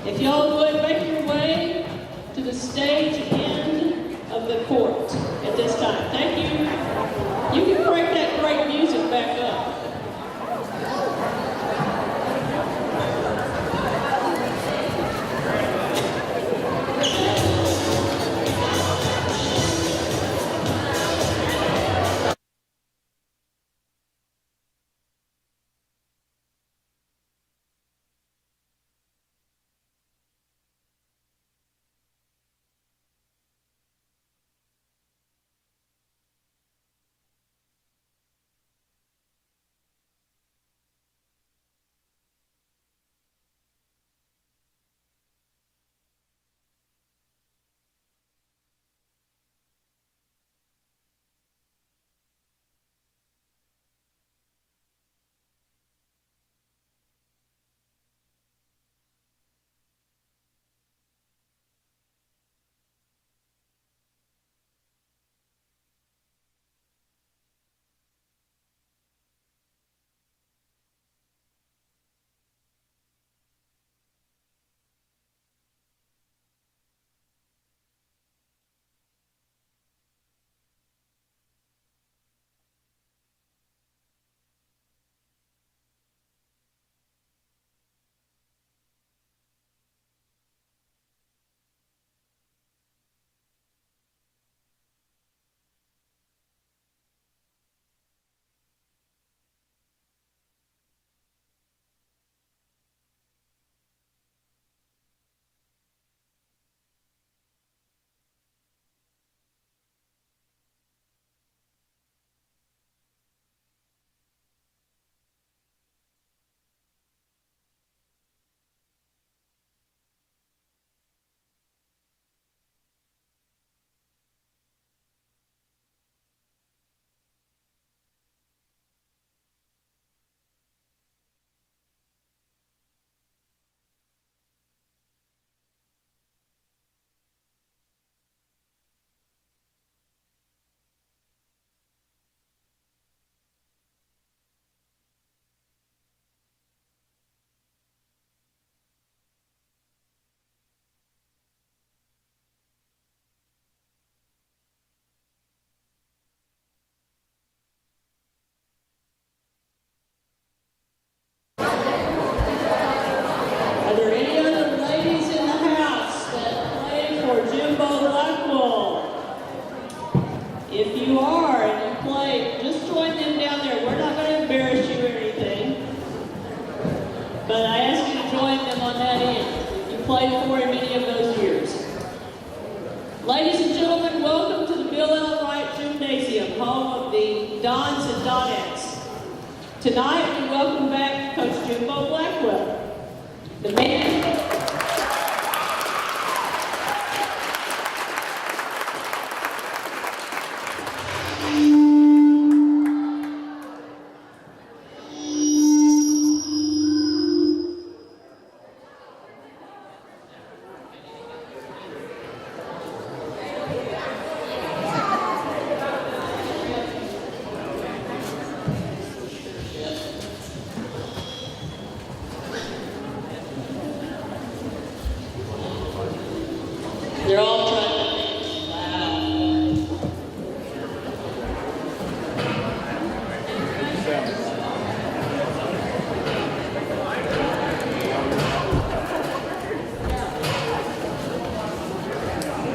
If y'all would make your way to the stage end of the court at this time. Thank you. You can crank that great music back up. If you are and you play, just join them down there. We're not going to embarrass you or anything. But I ask you to join them on that end. You played for in many of those years. Ladies and gentlemen, welcome to the Bill L. Wright Gymnasium, home of the Dons and Donettes. Tonight, we welcome back Coach Jimbo Blackwell. The man... They're all trying to make loud.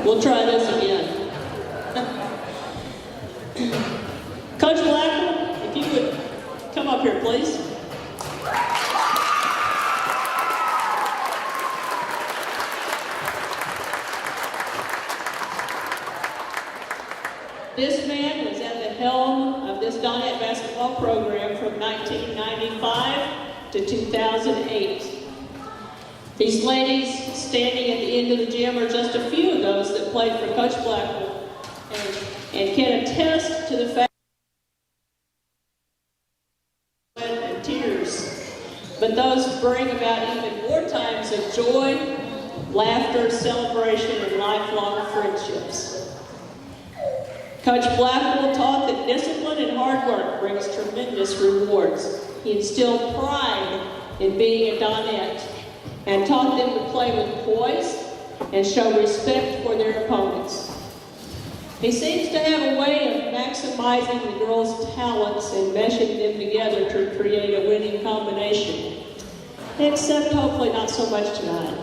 We'll try this again. Coach Blackwell, if you would come up here, please. This man was at the helm of this Donette basketball program from 1995 to 2008. These ladies standing at the end of the gym are just a few of those that played for Coach Blackwell and can attest to the fact and tears. But those bring about even more times of joy, laughter, celebration, and lifelong friendships. Coach Blackwell taught that discipline and hard work brings tremendous rewards. He instilled pride in being a Donette and taught them to play with boys and show respect for their opponents. He seems to have a way of maximizing the girls' talents and meshing them together to create a winning combination. Except hopefully not so much tonight.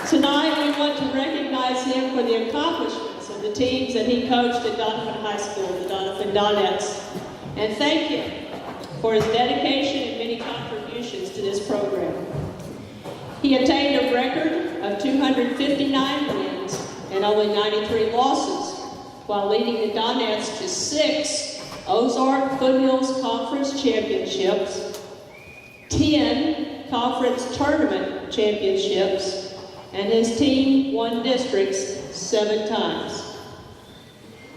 Tonight we want to recognize him for the accomplishments of the teams that he coached at Doniphan High School, the Doniphan Donettes, and thank him for his dedication and many contributions to this program. He attained a record of 259 wins and only 93 losses, while leading the Donettes to 6 Ozark Foothills Conference championships, 10 conference tournament championships, and his team won districts 7 times.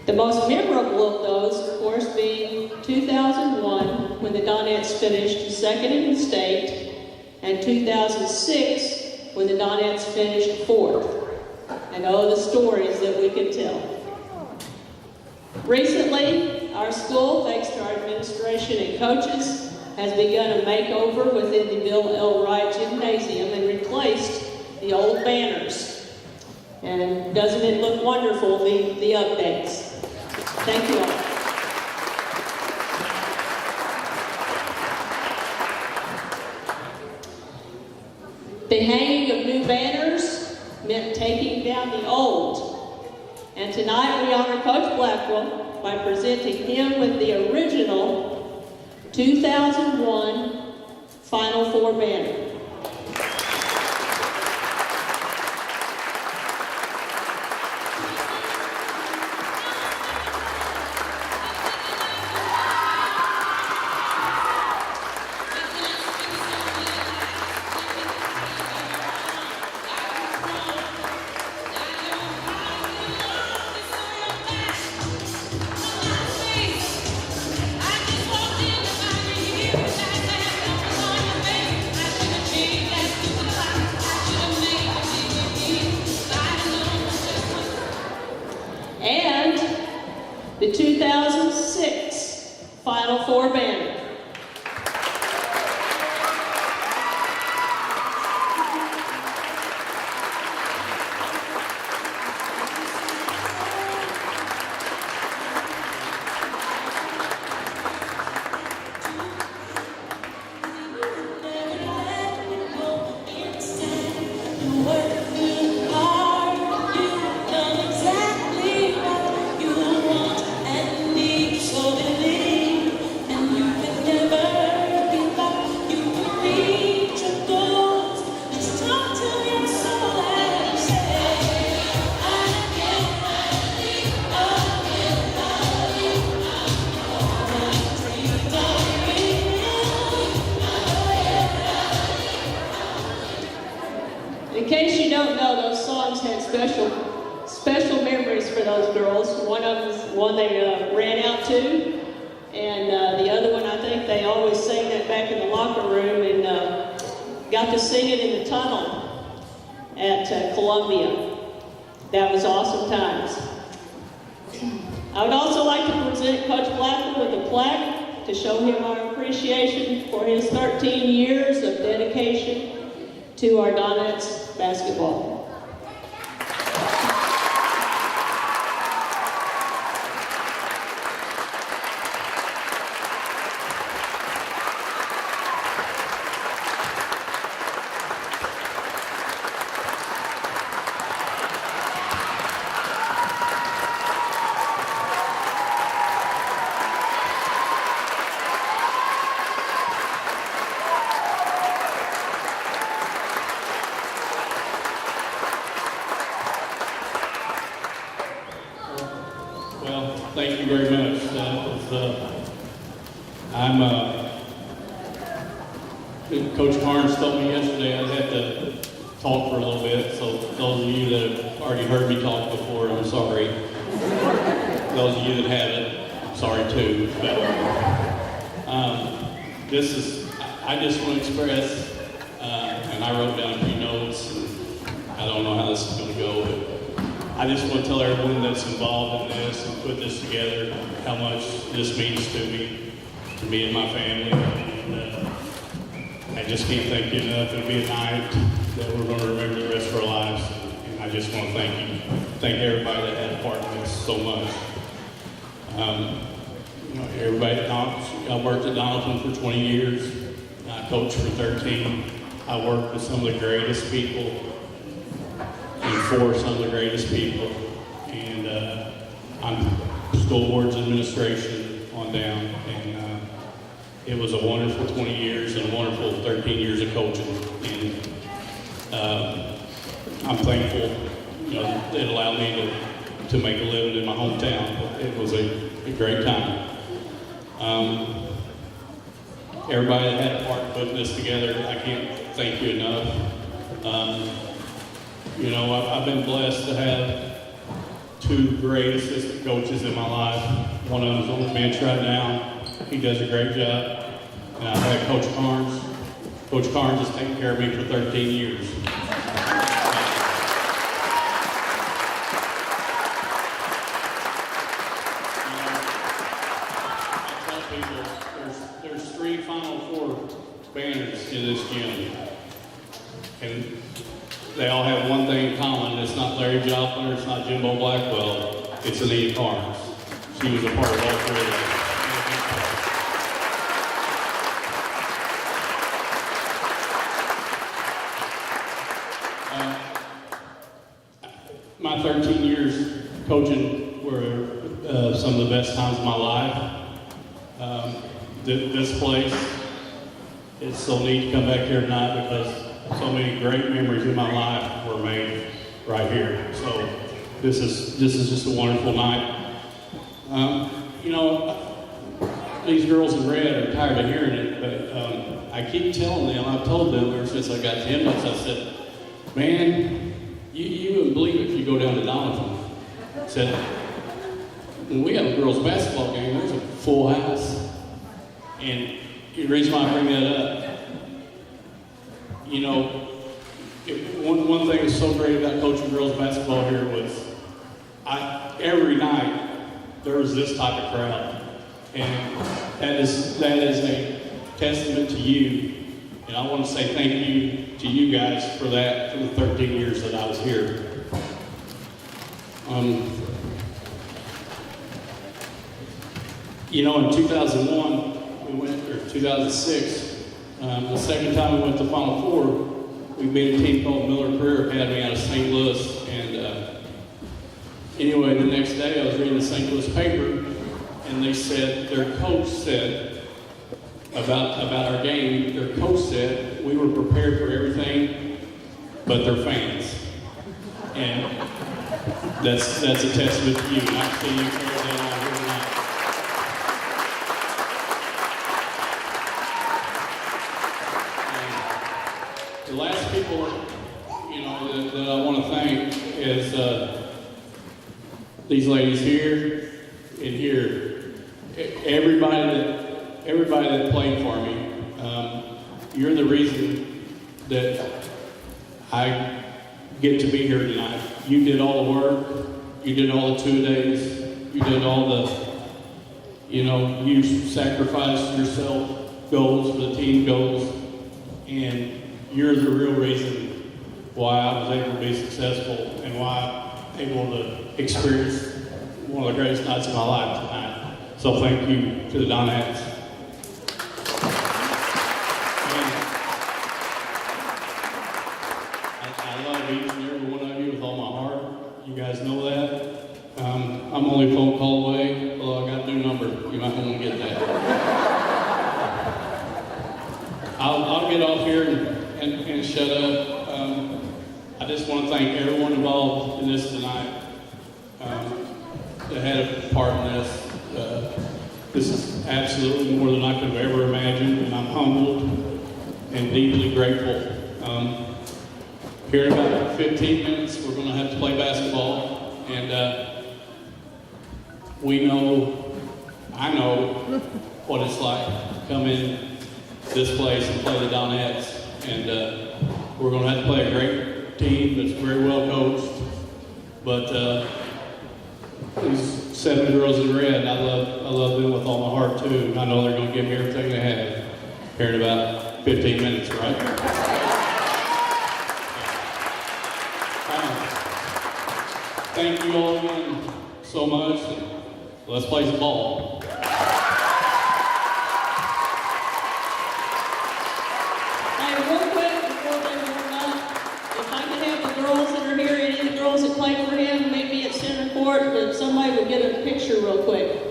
The most memorable of those, of course, being 2001, when the Donettes finished second in the state, and 2006, when the Donettes finished 4th. And oh, the stories that we could tell. Recently, our school, thanks to our administration and coaches, has begun a makeover within the Bill L. Wright Gymnasium and replaced the old banners. And doesn't it look wonderful, the updates? Thank you all. The hanging of new banners meant taking down the old. And tonight we honor Coach Blackwell by presenting him with the original 2001 Final Four banner. The 2006 Final Four banner. In case you don't know, those songs had special memories for those girls. One of them, one they ran out to, and the other one, I think they always sang that back in the locker room, and got to sing it in the tunnel at Columbia. That was awesome times. I would also like to present Coach Blackwell with a plaque to show him our appreciation for his 13 years of dedication to our Donettes basketball. Well, thank you very much. Coach Carnes told me yesterday I'd have to talk for a little bit, so those of you that have already heard me talk before, I'm sorry. Those of you that haven't, I'm sorry too. But I just want to express, and I wrote down a few notes, and I don't know how this is going to go, but I just want to tell everyone that's involved in this and put this together how much this means to me. for me and my family. And I just can't thank you enough. It'll be a night that we're going to remember the rest of our lives. And I just want to thank everybody that had a part in this so much. Everybody at Doniphan, I worked at Doniphan for 20 years. I coached for 13. I worked with some of the greatest people and for some of the greatest people. And I'm school boards administration on down. And it was a wonderful 20 years and a wonderful 13 years of coaching. And I'm thankful, it allowed me to make a living in my hometown. It was a great time. Everybody that had a part in putting this together, I can't thank you enough. I've been blessed to have two great assistant coaches in my life. One of them's on the bench right now. He does a great job. And I've had Coach Carnes. Coach Carnes has taken care of me for 13 years. There's 3 Final Four banners in this gym, and they all have one thing in common. It's not Larry Joplin, it's not Jimbo Blackwell, it's Anita Carnes. She was a part of all 3 of them. My 13 years coaching were some of the best times of my life. This place, it's so neat to come back here tonight because so many great memories in my life were made right here. So this is just a wonderful night. These girls in red are tired of hearing it, but I keep telling them, I've told them ever since I got to Eminence, I said, man, you wouldn't believe it if you go down to Doniphan. I said, when we have a girls' basketball game, there's a full house. And the reason why I bring that up, one thing that's so great about coaching girls' basketball here was every night there was this type of crowd. And that is a testament to you. And I want to say thank you to you guys for that, for the 13 years that I was here. In 2001, or 2006, the second time we went to Final Four, we beat a team called Miller Career Academy out of St. Louis. And anyway, the next day I was reading the St. Louis paper, and they said, their coach said, about our game, their coach said, we were prepared for everything but their fans. And that's a testament to you. I see you carry that on here tonight. The last people, that I want to thank is these ladies here and here. Everybody that played for me. You're the reason that I get to be here tonight. You did all the work. You did all the 2 days. You did all the, you sacrificed yourself goals for the team goals. And you're the real reason why I was able to be successful and why I'm able to experience one of the greatest nights of my life tonight. So thank you to the Donettes. I love each and every one of you with all my heart. You guys know that. I'm only a phone call away, although I got a new number. You might want to get that. I'll get off here and shut up. I just want to thank everyone involved in this tonight that had a part in this. This is absolutely more than I could have ever imagined, and I'm humbled and deeply grateful. Here in about 15 minutes, we're going to have to play basketball, and I know what it's like to come in this place and play the Donettes, and we're going to have to play a great team that's very well coached, but these 7 girls in red. I love them with all my heart too. I know they're going to give me everything they have here in about 15 minutes, right? Thank you all again so much. Let's play some ball. Hey, real quick before they warm up, if I could have the girls that are here, any of the girls that played for him, maybe at center court, if somebody would get a picture real quick.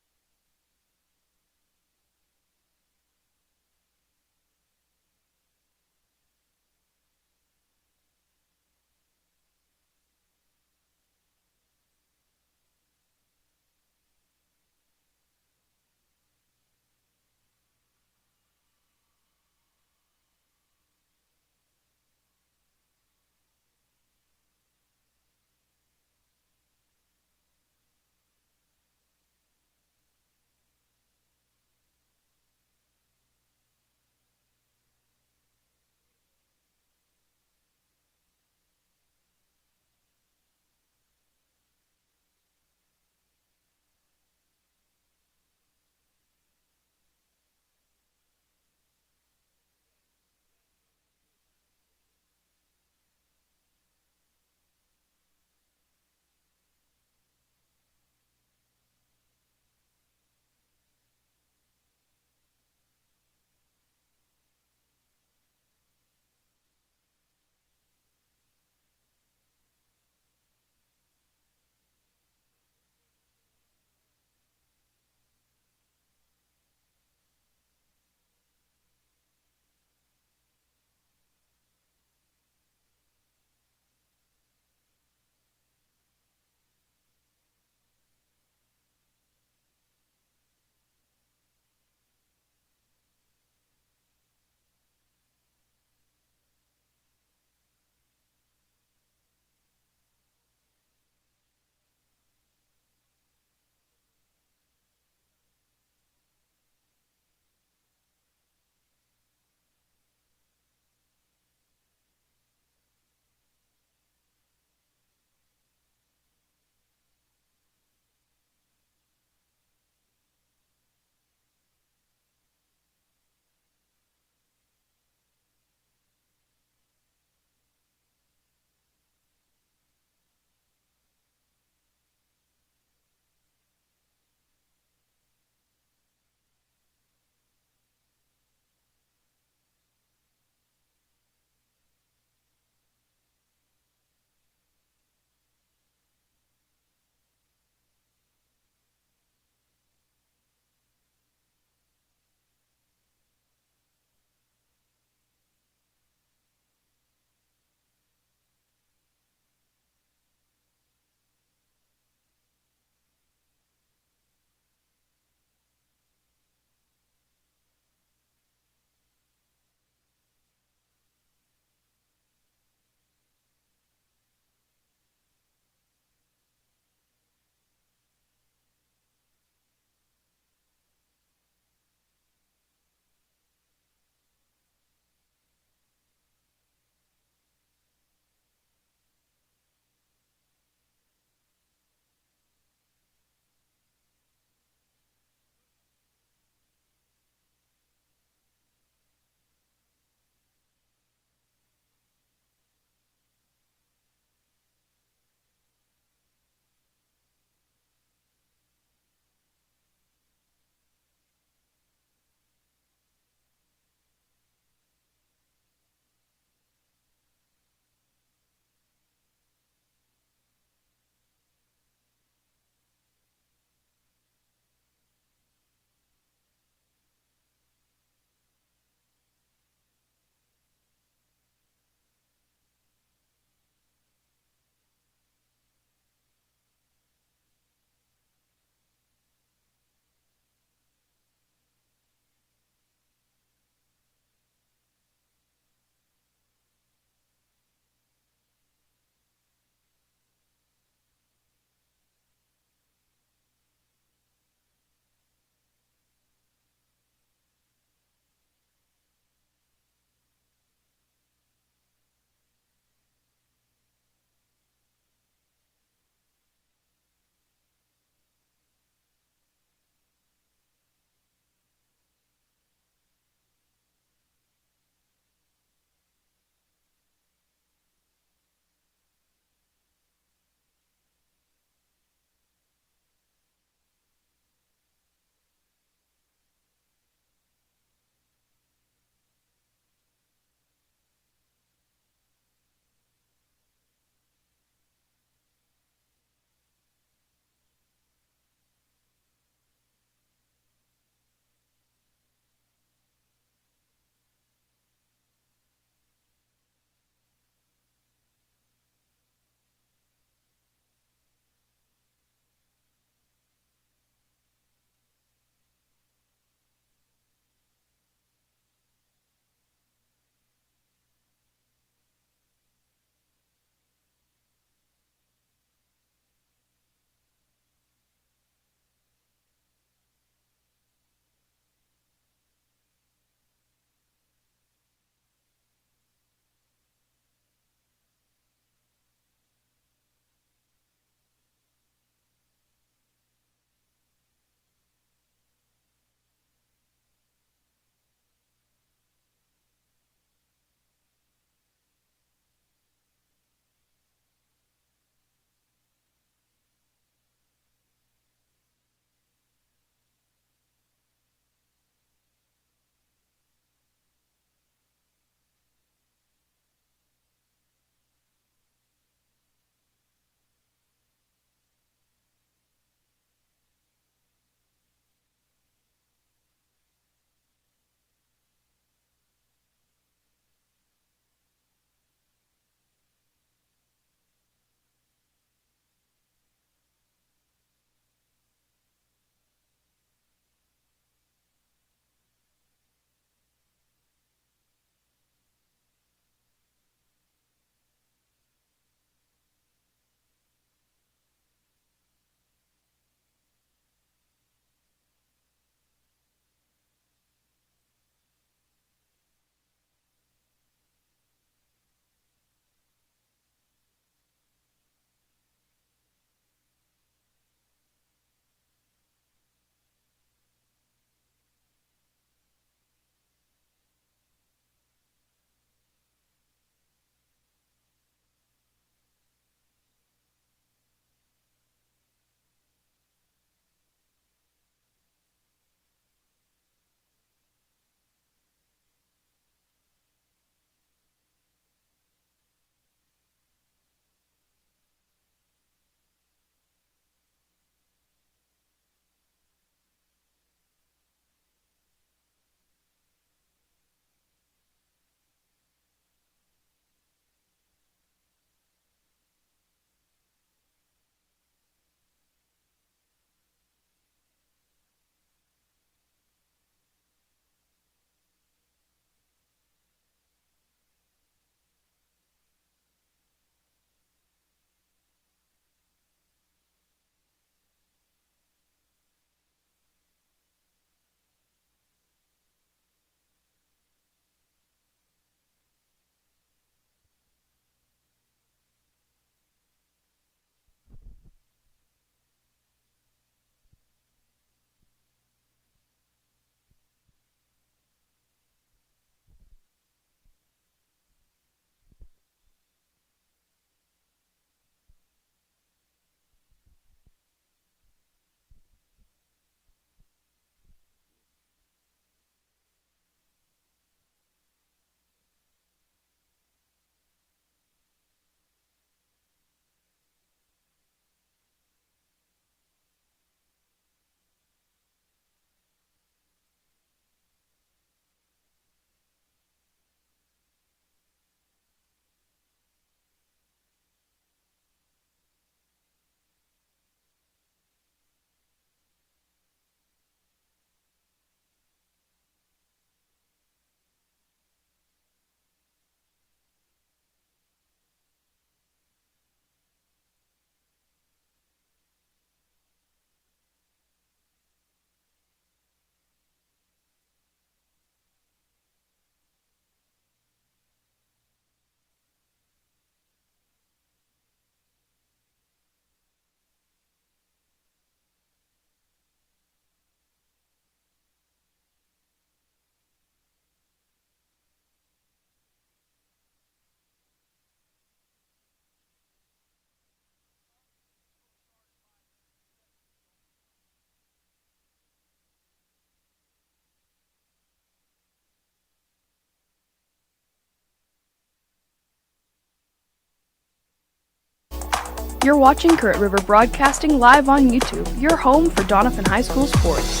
You're watching Current River Broadcasting live on YouTube, your home for Doniphan High School sports.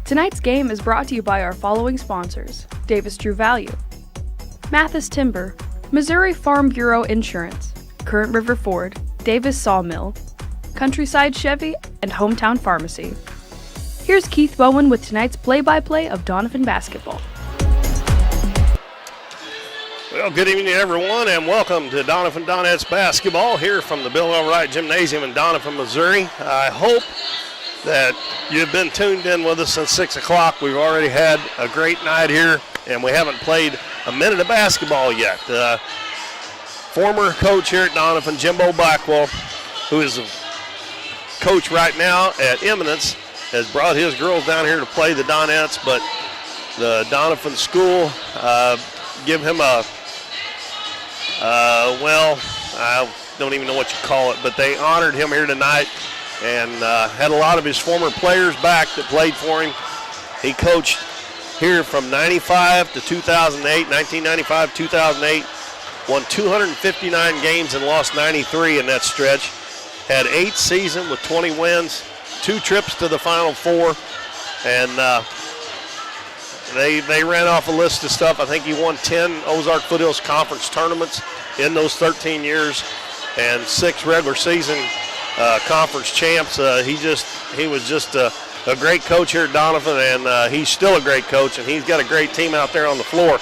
Tonight's game is brought to you by our following sponsors: Davis True Value, Mathis Timber, Missouri Farm Bureau Insurance, Current River Ford, Davis Sawmill, Countryside Chevy, and Hometown Pharmacy. Here's Keith Bowen with tonight's play-by-play of Doniphan basketball. Well, good evening, everyone, and welcome to Doniphan Donettes basketball here from the Bill L. Wright Gymnasium in Doniphan, Missouri. I hope that you've been tuned in with us since 6 o'clock. We've already had a great night here, and we haven't played a minute of basketball yet. Former coach here at Doniphan, Jimbo Blackwell, who is a coach right now at Eminence, has brought his girls down here to play the Donettes, but the Doniphan school give him a I don't even know what you call it, but they honored him here tonight and had a lot of his former players back that played for him. He coached here from 95 to 2008, 1995, 2008, won 259 games and lost 93 in that stretch. Had 8 seasons with 20 wins, 2 trips to the Final Four, and They ran off a list of stuff. I think he won 10 Ozark Foothills Conference tournaments in those 13 years and 6 regular season conference champs. He was just a great coach here at Doniphan, and he's still a great coach, and he's got a great team out there on the floor.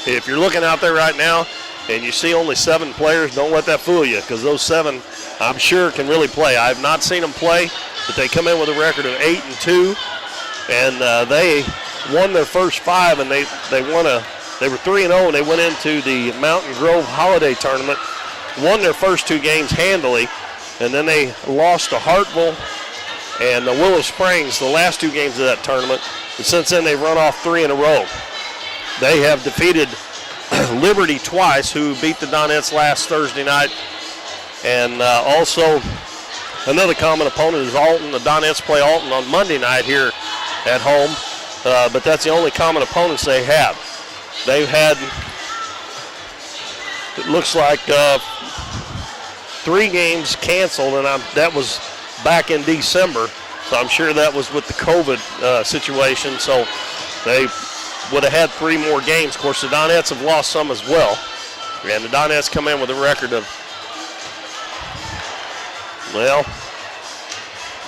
If you're looking out there right now and you see only 7 players, don't let that fool you, because those 7, I'm sure, can really play. I've not seen them play, but they come in with a record of 8-2, and they won their first 5, and they were 3-0, and they went into the Mountain Grove Holiday Tournament, won their first 2 games handily, and then they lost to Hartville and Willow Springs the last 2 games of that tournament, and since then they've run off 3 in a row. They have defeated Liberty twice, who beat the Donettes last Thursday night, and also another common opponent is Alton. The Donettes play Alton on Monday night here at home. But that's the only common opponents they have. They've had, it looks like, 3 games canceled, and that was back in December. So I'm sure that was with the COVID situation. So they would have had 3 more games. Of course, the Donettes have lost some as well. And the Donettes come in with a record of, well,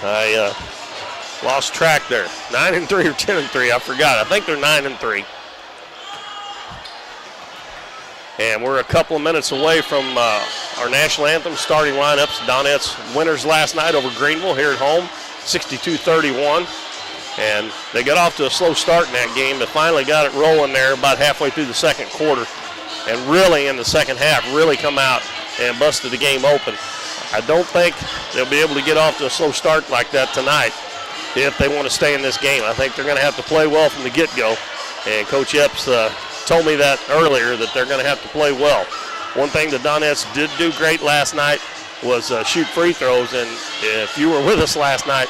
I lost track there. 9-3 or 10-3, I forgot. I think they're 9-3. And we're a couple of minutes away from our national anthem starting lineups. Donettes winners last night over Greenville here at home, 62-31. And they got off to a slow start in that game, but finally got it rolling there about halfway through the second quarter. And really in the second half, really come out and busted the game open. I don't think they'll be able to get off to a slow start like that tonight if they want to stay in this game. I think they're going to have to play well from the get-go. And Coach Epps told me that earlier, that they're going to have to play well. One thing the Donettes did do great last night was shoot free throws. And if you were with us last night,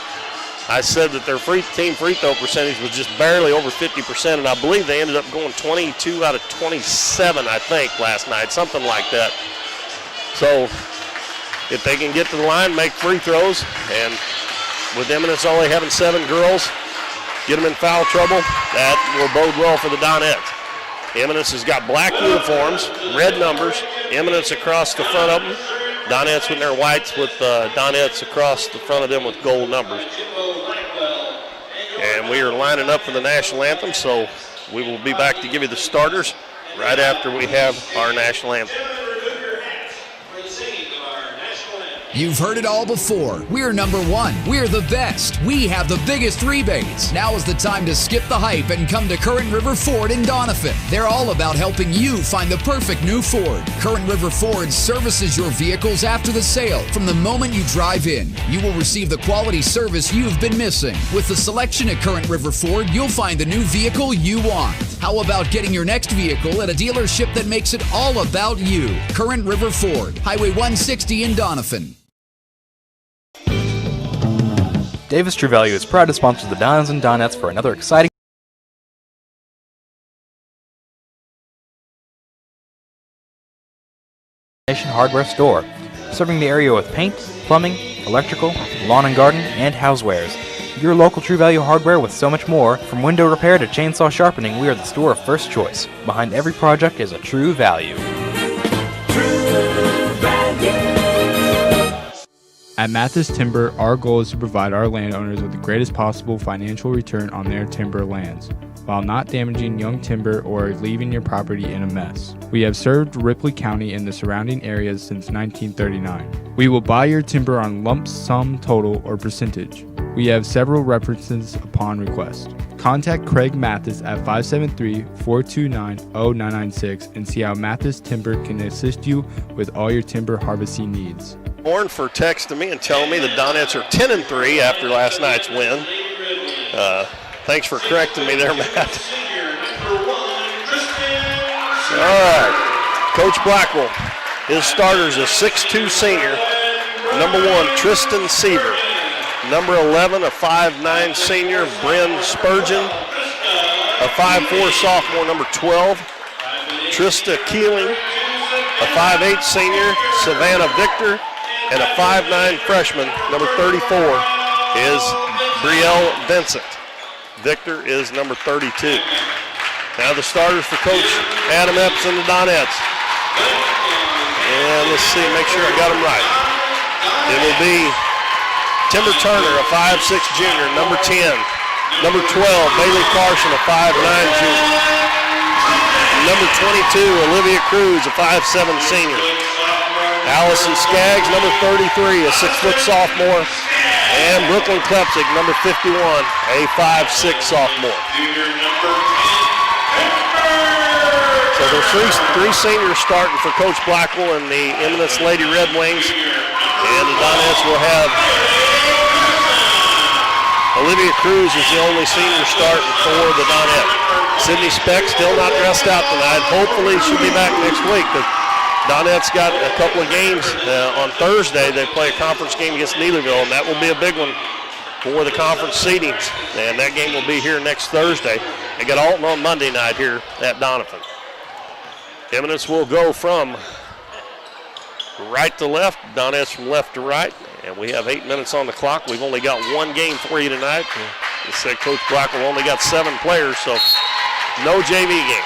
I said that their team free throw percentage was just barely over 50%. And I believe they ended up going 22 out of 27, I think, last night, something like that. So if they can get to the line, make free throws, and with Eminence only having 7 girls, get them in foul trouble, that will bode well for the Donettes. Eminence has got black uniforms, red numbers, Eminence across the front of them, Donettes with their whites with Donettes across the front of them with gold numbers. And we are lining up for the national anthem, so we will be back to give you the starters right after we have our national anthem. You've heard it all before. We're number 1. We're the best. We have the biggest rebates. Now is the time to skip the hype and come to Current River Ford in Doniphan. They're all about helping you find the perfect new Ford. Current River Ford services your vehicles after the sale. From the moment you drive in, you will receive the quality service you've been missing. With the selection at Current River Ford, you'll find the new vehicle you want. How about getting your next vehicle at a dealership that makes it all about you? Current River Ford, Highway 160 in Doniphan. Davis True Value is proud to sponsor the Dons and Donettes for another exciting hardware store. serving the area with paint, plumbing, electrical, lawn and garden, and housewares. Your local True Value Hardware with so much more. From window repair to chainsaw sharpening, we are the store of first choice. Behind every project is a True Value. At Mathis Timber, our goal is to provide our landowners with the greatest possible financial return on their timber lands, while not damaging young timber or leaving your property in a mess. We have served Ripley County and the surrounding areas since 1939. We will buy your timber on lump sum total or percentage. We have several references upon request. Contact Craig Mathis at 573-429-0996 and see how Mathis Timber can assist you with all your timber harvesting needs. Warren for texting me and telling me the Donettes are 10-3 after last night's win. Thanks for correcting me there, Matt. All right, Coach Blackwell. His starters, a 6'2 senior, number 1, Tristan Seaver. Number 11, a 5'9 senior, Bryn Spurgeon. A 5'4 sophomore, number 12, Trista Keeling. A 5'8 senior, Savannah Victor. And a 5'9 freshman, number 34, is Brielle Vincent. Victor is number 32. Now the starters for Coach Adam Epps and the Donettes. And let's see, make sure I got them right. It will be Timber Turner, a 5'6 junior, number 10. Number 12, Bailey Carson, a 5'9 junior. Number 22, Olivia Cruz, a 5'7 senior. Allison Skaggs, number 33, a 6-foot sophomore. And Brooklyn Klepsik, number 51, a 5'6 sophomore. So there's three seniors starting for Coach Blackwell and the Eminence Lady Red Wings. And the Donettes will have Olivia Cruz is the only senior starting for the Donettes. Sydney Speck still not dressed out tonight. Hopefully she'll be back next week. But Donettes got a couple of games on Thursday. They play a conference game against Neelyville, and that will be a big one for the conference seedings. And that game will be here next Thursday. They got Alton on Monday night here at Doniphan. Eminence will go from right to left, Donettes from left to right, and we have 8 minutes on the clock. We've only got one game for you tonight. They said Coach Blackwell only got 7 players, so no JV game.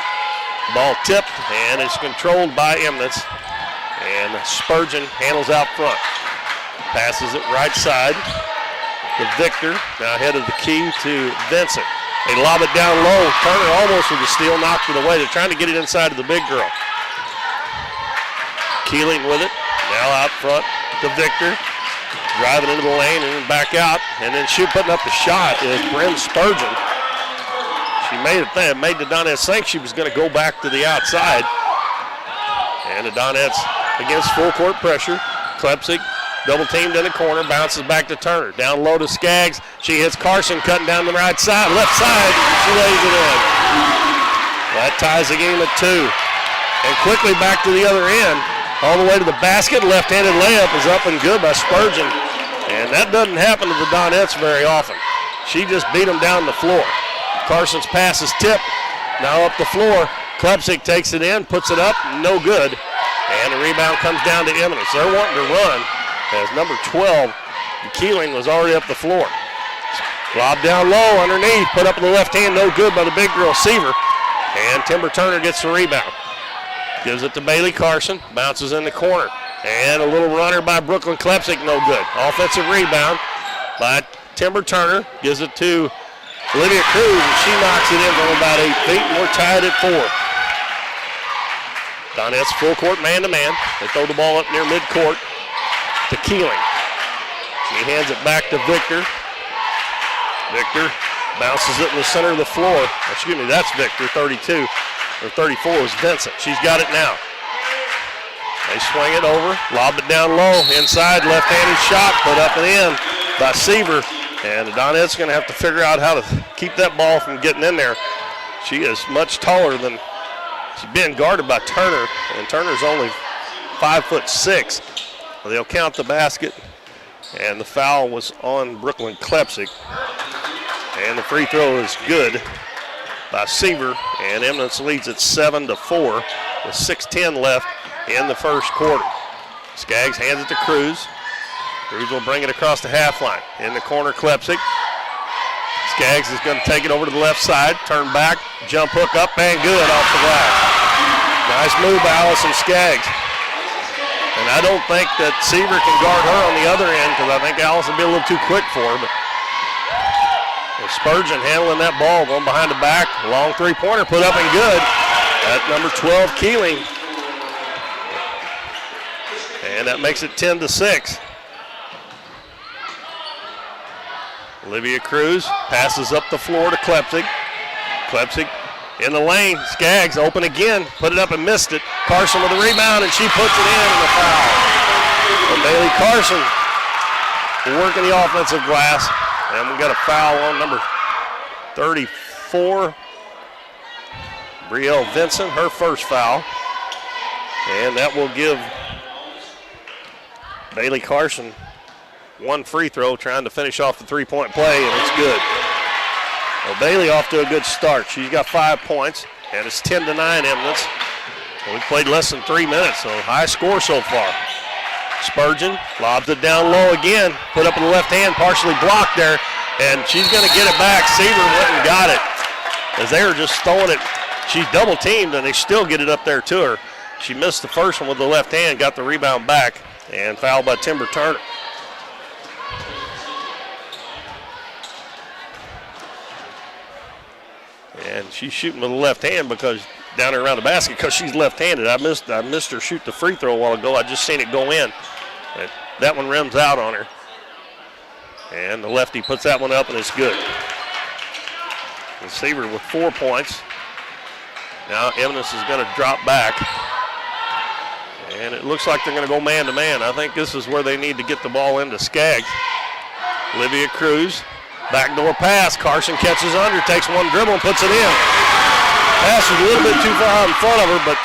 Ball tipped, and it's controlled by Eminence. And Spurgeon handles out front. Passes it right side to Victor. Now head of the key to Vincent. They lob it down low. Turner almost with the steal, knocked it away. They're trying to get it inside of the big girl. Keeling with it. Now out front to Victor. Driving into the lane and then back out. And then putting up the shot is Bryn Spurgeon. She made the Donettes think she was going to go back to the outside. And the Donettes against full court pressure. Klepsik double teamed in the corner, bounces back to Turner. Down low to Skaggs. She hits Carson cutting down the right side, left side. She lays it in. That ties the game at 2. And quickly back to the other end. All the way to the basket. Left-handed layup is up and good by Spurgeon. And that doesn't happen to the Donettes very often. She just beat them down the floor. Carson's pass is tipped. Now up the floor. Klepsik takes it in, puts it up, no good. And the rebound comes down to Eminence. They're wanting to run as number 12, Keeling, was already up the floor. Lob down low underneath, put up in the left hand, no good by the big girl Seaver. And Timber Turner gets the rebound. Gives it to Bailey Carson, bounces in the corner. And a little runner by Brooklyn Klepsik, no good. Offensive rebound by Timber Turner, gives it to Olivia Cruz, and she knocks it in from about 8 feet, and we're tied at 4. Donettes full court man-to-man. They throw the ball up near midcourt to Keeling. He hands it back to Victor. Victor bounces it in the center of the floor. Excuse me, that's Victor, 32. Or 34 is Vincent. She's got it now. They swing it over, lob it down low, inside, left-handed shot, put up and in by Seaver. And the Donettes going to have to figure out how to keep that ball from getting in there. She is much taller than, she's being guarded by Turner, and Turner's only 5'6". They'll count the basket, and the foul was on Brooklyn Klepsik. And the free throw is good by Seaver, and Eminence leads at 7-4 with 6:10 left in the first quarter. Skaggs hands it to Cruz. Cruz will bring it across the half line. In the corner, Klepsik. Skaggs is going to take it over to the left side, turn back, jump hook up, and good off the glass. Nice move by Allison Skaggs. And I don't think that Seaver can guard her on the other end because I think Allison will be a little too quick for her. But Spurgeon handling that ball, going behind the back, long three-pointer put up and good. At number 12, Keeling. And that makes it 10-6. Olivia Cruz passes up the floor to Klepsik. Klepsik in the lane. Skaggs open again. Put it up and missed it. Carson with the rebound, and she puts it in and a foul. And Bailey Carson working the offensive glass. And we got a foul on number 34. Brielle Vincent, her first foul. And that will give Bailey Carson one free throw, trying to finish off the three-point play, and it's good. Well, Bailey off to a good start. She's got 5 points, and it's 10-9 Eminence. We played less than 3 minutes, so high score so far. Spurgeon lobs it down low again, put up in the left hand, partially blocked there, and she's going to get it back. Seaver went and got it as they were just throwing it. She's double teamed, and they still get it up there to her. She missed the first one with the left hand, got the rebound back, and fouled by Timber Turner. And she's shooting with the left hand because down there around the basket because she's left-handed. I missed her shoot the free throw a while ago. I just seen it go in. But that one rims out on her. And the lefty puts that one up, and it's good. And Seaver with 4 points. Now Eminence is going to drop back. And it looks like they're going to go man-to-man. I think this is where they need to get the ball into Skaggs. Olivia Cruz. Backdoor pass. Carson catches under, takes one dribble, and puts it in. Pass was a little bit too far out in front of her, but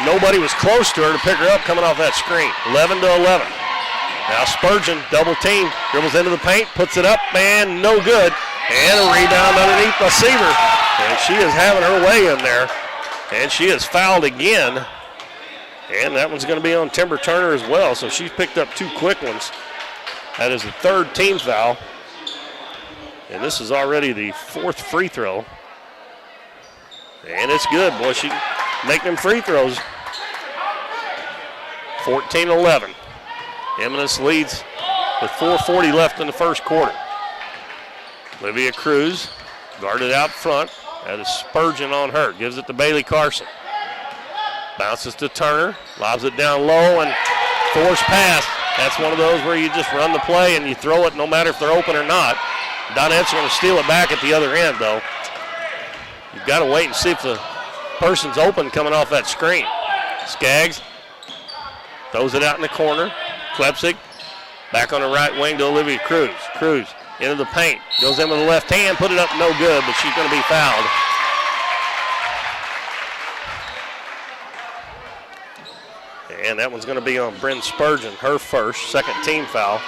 nobody was close to her to pick her up coming off that screen. 11-11. Now Spurgeon, double team, dribbles into the paint, puts it up, and no good. And a rebound underneath by Seaver. And she is having her way in there. And she is fouled again. And that one's going to be on Timber Turner as well. So she's picked up 2 quick ones. That is the 3rd team foul. And this is already the 4th free throw. And it's good, boy. She can make them free throws. 14-11. Eminence leads with 4:40 left in the first quarter. Olivia Cruz guarded out front. That is Spurgeon on her. Gives it to Bailey Carson. Bounces to Turner. Lobs it down low and forced pass. That's one of those where you just run the play and you throw it no matter if they're open or not. Donettes are going to steal it back at the other end, though. You've got to wait and see if the person's open coming off that screen. Skaggs throws it out in the corner. Klepsik back on the right wing to Olivia Cruz. Cruz into the paint. Goes in with the left hand, put it up no good, but she's going to be fouled. And that one's going to be on Bryn Spurgeon, her first, 2nd team foul.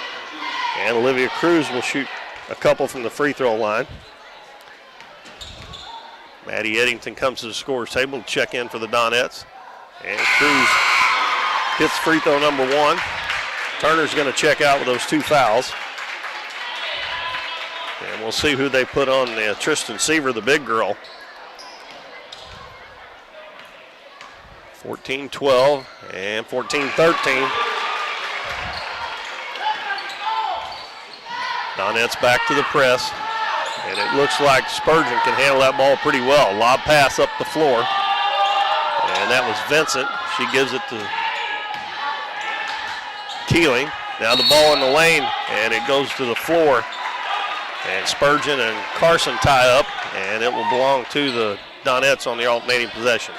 And Olivia Cruz will shoot a couple from the free throw line. Maddie Eddington comes to the scorer's table to check in for the Donettes. And Cruz hits free throw number 1. Turner's going to check out with those 2 fouls. And we'll see who they put on Tristan Seaver, the big girl. 14-12 and 14-13. Donettes back to the press. And it looks like Spurgeon can handle that ball pretty well. Lob pass up the floor. And that was Vincent. She gives it to Keeling. Now the ball in the lane, and it goes to the floor. And Spurgeon and Carson tie up, and it will belong to the Donettes on the alternating possession.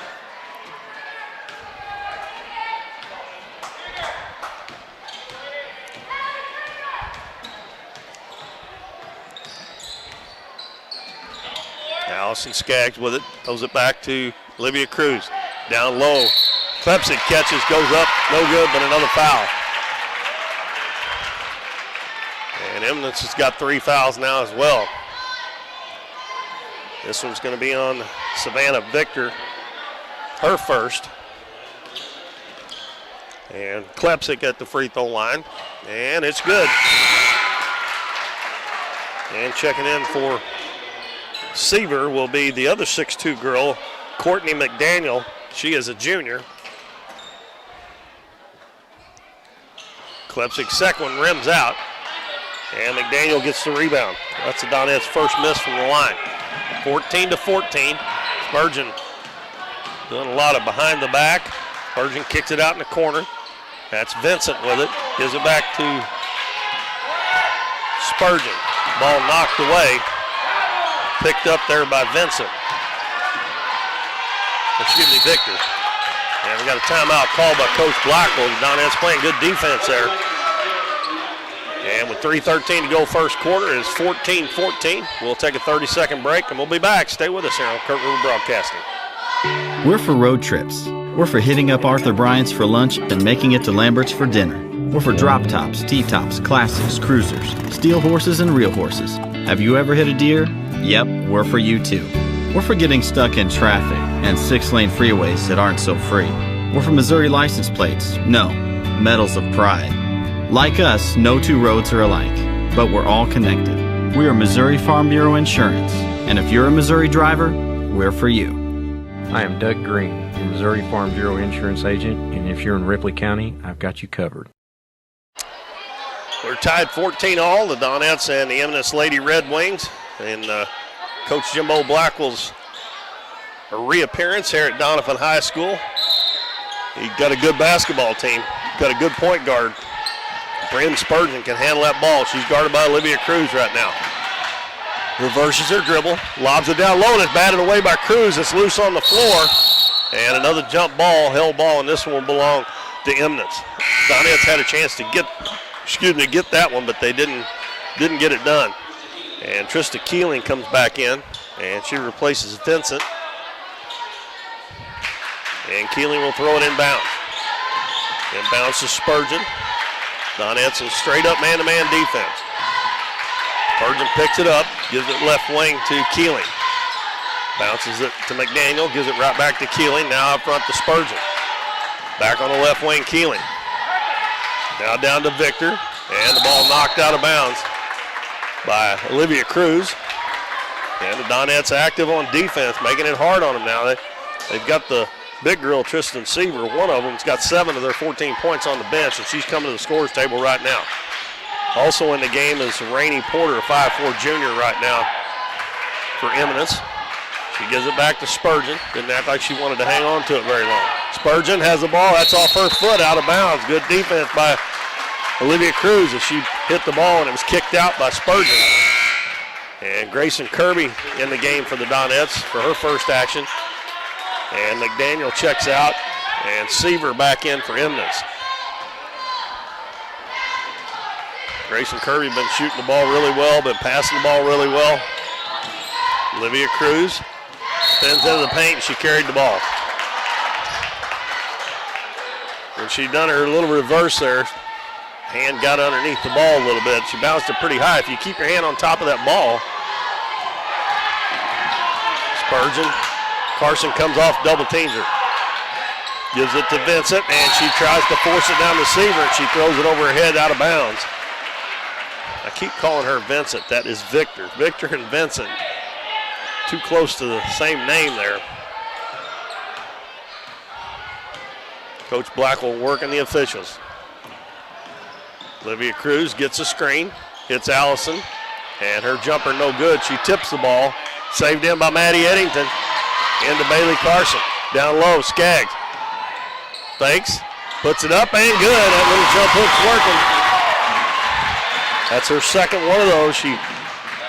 Allison Skaggs with it, throws it back to Olivia Cruz. Down low, Klepsik catches, goes up, no good, but another foul. And Eminence has got 3 fouls now as well. This one's going to be on Savannah Victor, her first. And Klepsic at the free throw line. And it's good. And checking in for Seaver will be the other 6'2" girl, Courtney McDaniel. She is a junior. Klepsic's second one rims out. And McDaniel gets the rebound. That's the Donettes' first miss from the line. 14-14. Spurgeon doing a lot of behind the back. Spurgeon kicks it out in the corner. That's Vincent with it. Gives it back to Spurgeon. Ball knocked away. Picked up there by Vincent. Excuse me, Victor. And we got a timeout called by Coach Blackwell. Donettes playing good defense there. And with 3:13 to go first quarter, it's 14-14. We'll take a 30-second break, and we'll be back. Stay with us here on Kurt River Broadcasting. We're for road trips. We're for hitting up Arthur Bryant's for lunch and making it to Lambert's for dinner. We're for drop tops, T-tops, classics, cruisers, steel horses, and real horses. Have you ever hit a deer? Yep, we're for you too. We're for getting stuck in traffic and 6-lane freeways that aren't so free. We're for Missouri license plates. No, medals of pride. Like us, no two roads are alike, but we're all connected. We are Missouri Farm Bureau Insurance, and if you're a Missouri driver, we're for you. I am Doug Green, your Missouri Farm Bureau insurance agent, and if you're in Ripley County, I've got you covered. We're tied 14-all, the Donettes and the Eminence Lady Red Wings, and Coach Jimbo Blackwell's reappearance here at Doniphan High School. He's got a good basketball team, got a good point guard. Bryn Spurgeon can handle that ball. She's guarded by Olivia Cruz right now. Reverses her dribble, lobs it down low, and it's batted away by Cruz. It's loose on the floor. And another jump ball, held ball, and this one will belong to Eminence. Donettes had a chance to get that one, but they didn't get it done. And Trista Keeling comes back in, and she replaces Vincent. And Keeling will throw it inbounds. Inbounds to Spurgeon. Donettes in straight up man-to-man defense. Spurgeon picks it up, gives it left wing to Keeling. Bounces it to McDaniel, gives it right back to Keeling. Now up front to Spurgeon. Back on the left wing, Keeling. Now down to Victor, and the ball knocked out of bounds by Olivia Cruz. And the Donettes active on defense, making it hard on them now. They've got the big girl, Tristan Seaver. One of them's got 7 of their 14 points on the bench, and she's coming to the scorer's table right now. Also in the game is Rainey Porter, a 5'4" junior right now for Eminence. She gives it back to Spurgeon. Didn't act like she wanted to hang on to it very long. Spurgeon has the ball. That's off her foot, out of bounds. Good defense by Olivia Cruz as she hit the ball, and it was kicked out by Spurgeon. And Grayson Kirby in the game for the Donettes for her first action. And McDaniel checks out, and Seaver back in for Eminence. Grayson Kirby been shooting the ball really well, been passing the ball really well. Olivia Cruz spins into the paint, and she carried the ball. When she done her little reverse there, hand got underneath the ball a little bit. She bounced it pretty high. If you keep your hand on top of that ball, Spurgeon, Carson comes off, double teams her. Gives it to Vincent, and she tries to force it down to Seaver, and she throws it over her head out of bounds. I keep calling her Vincent. That is Victor. Victor and Vincent. Too close to the same name there. Coach Blackwell working the officials. Olivia Cruz gets a screen, hits Allison, and her jumper no good. She tips the ball. Saved in by Maddie Eddington. Into Bailey Carson. Down low, Skaggs. Fakes, puts it up, and good. That little jump hook's working. That's her second one of those. She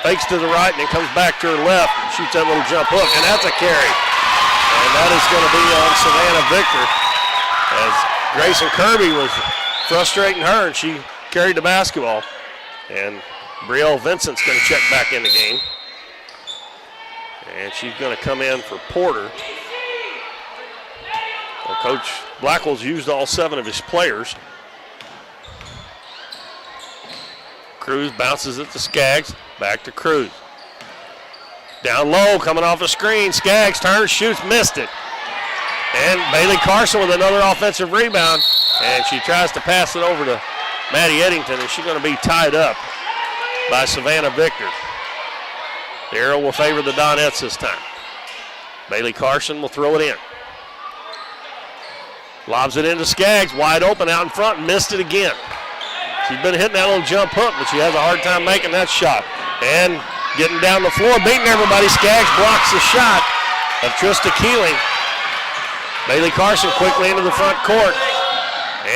fakes to the right and then comes back to her left and shoots that little jump hook, and that's a carry. And that is going to be on Savannah Victor, as Grayson Kirby was frustrating her, and she carried the basketball. And Brielle Vincent's going to check back in the game. And she's going to come in for Porter. Well, Coach Blackwell's used all 7 of his players. Cruz bounces it to Skaggs. Back to Cruz. Down low, coming off a screen. Skaggs turns, shoots, missed it. And Bailey Carson with another offensive rebound. And she tries to pass it over to Maddie Eddington, and she's going to be tied up by Savannah Victor. The arrow will favor the Donettes this time. Bailey Carson will throw it in. Lobs it into Skaggs, wide open out in front, and missed it again. She's been hitting that little jump hook, but she has a hard time making that shot. And getting down the floor, beating everybody. Skaggs blocks the shot of Trista Keeling. Bailey Carson quickly into the front court,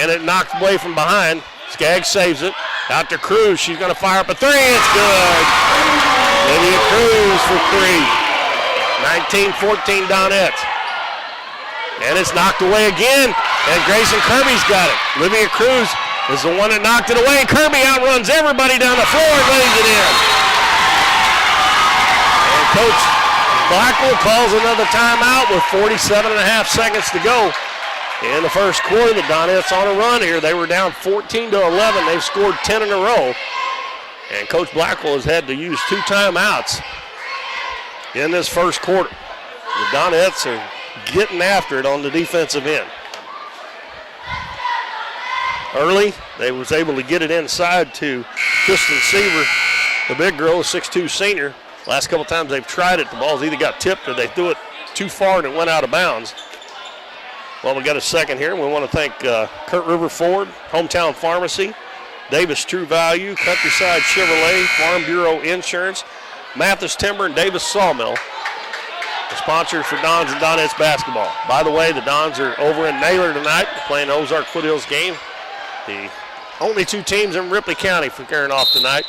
and it knocked away from behind. Skaggs saves it. Out to Cruz. She's going to fire up a three. It's good. Lydia Cruz for three. 19-14 Donettes. And it's knocked away again. And Grayson Kirby's got it. Olivia Cruz is the one that knocked it away. Kirby outruns everybody down the floor and lays it in. And Coach Blackwell calls another timeout with 47.5 seconds to go. In the first quarter, the Donettes on a run here. They were down 14-11. They've scored 10 in a row. And Coach Blackwell has had to use 2 timeouts in this first quarter. The Donettes are getting after it on the defensive end. Early, they was able to get it inside to Kristen Seaver, the big girl, a 6'2 senior. Last couple times they've tried it, the ball's either got tipped or they threw it too far and it went out of bounds. Well, we got a second here. We want to thank Kurt River Ford, Hometown Pharmacy, Davis True Value, Countryside Chevrolet, Farm Bureau Insurance, Mathis Timber, and Davis Sawmill. The sponsors for Dons and Donettes basketball. By the way, the Dons are over in Naylor tonight playing the Ozark Foothills game. The only 2 teams in Ripley County for carrying off tonight.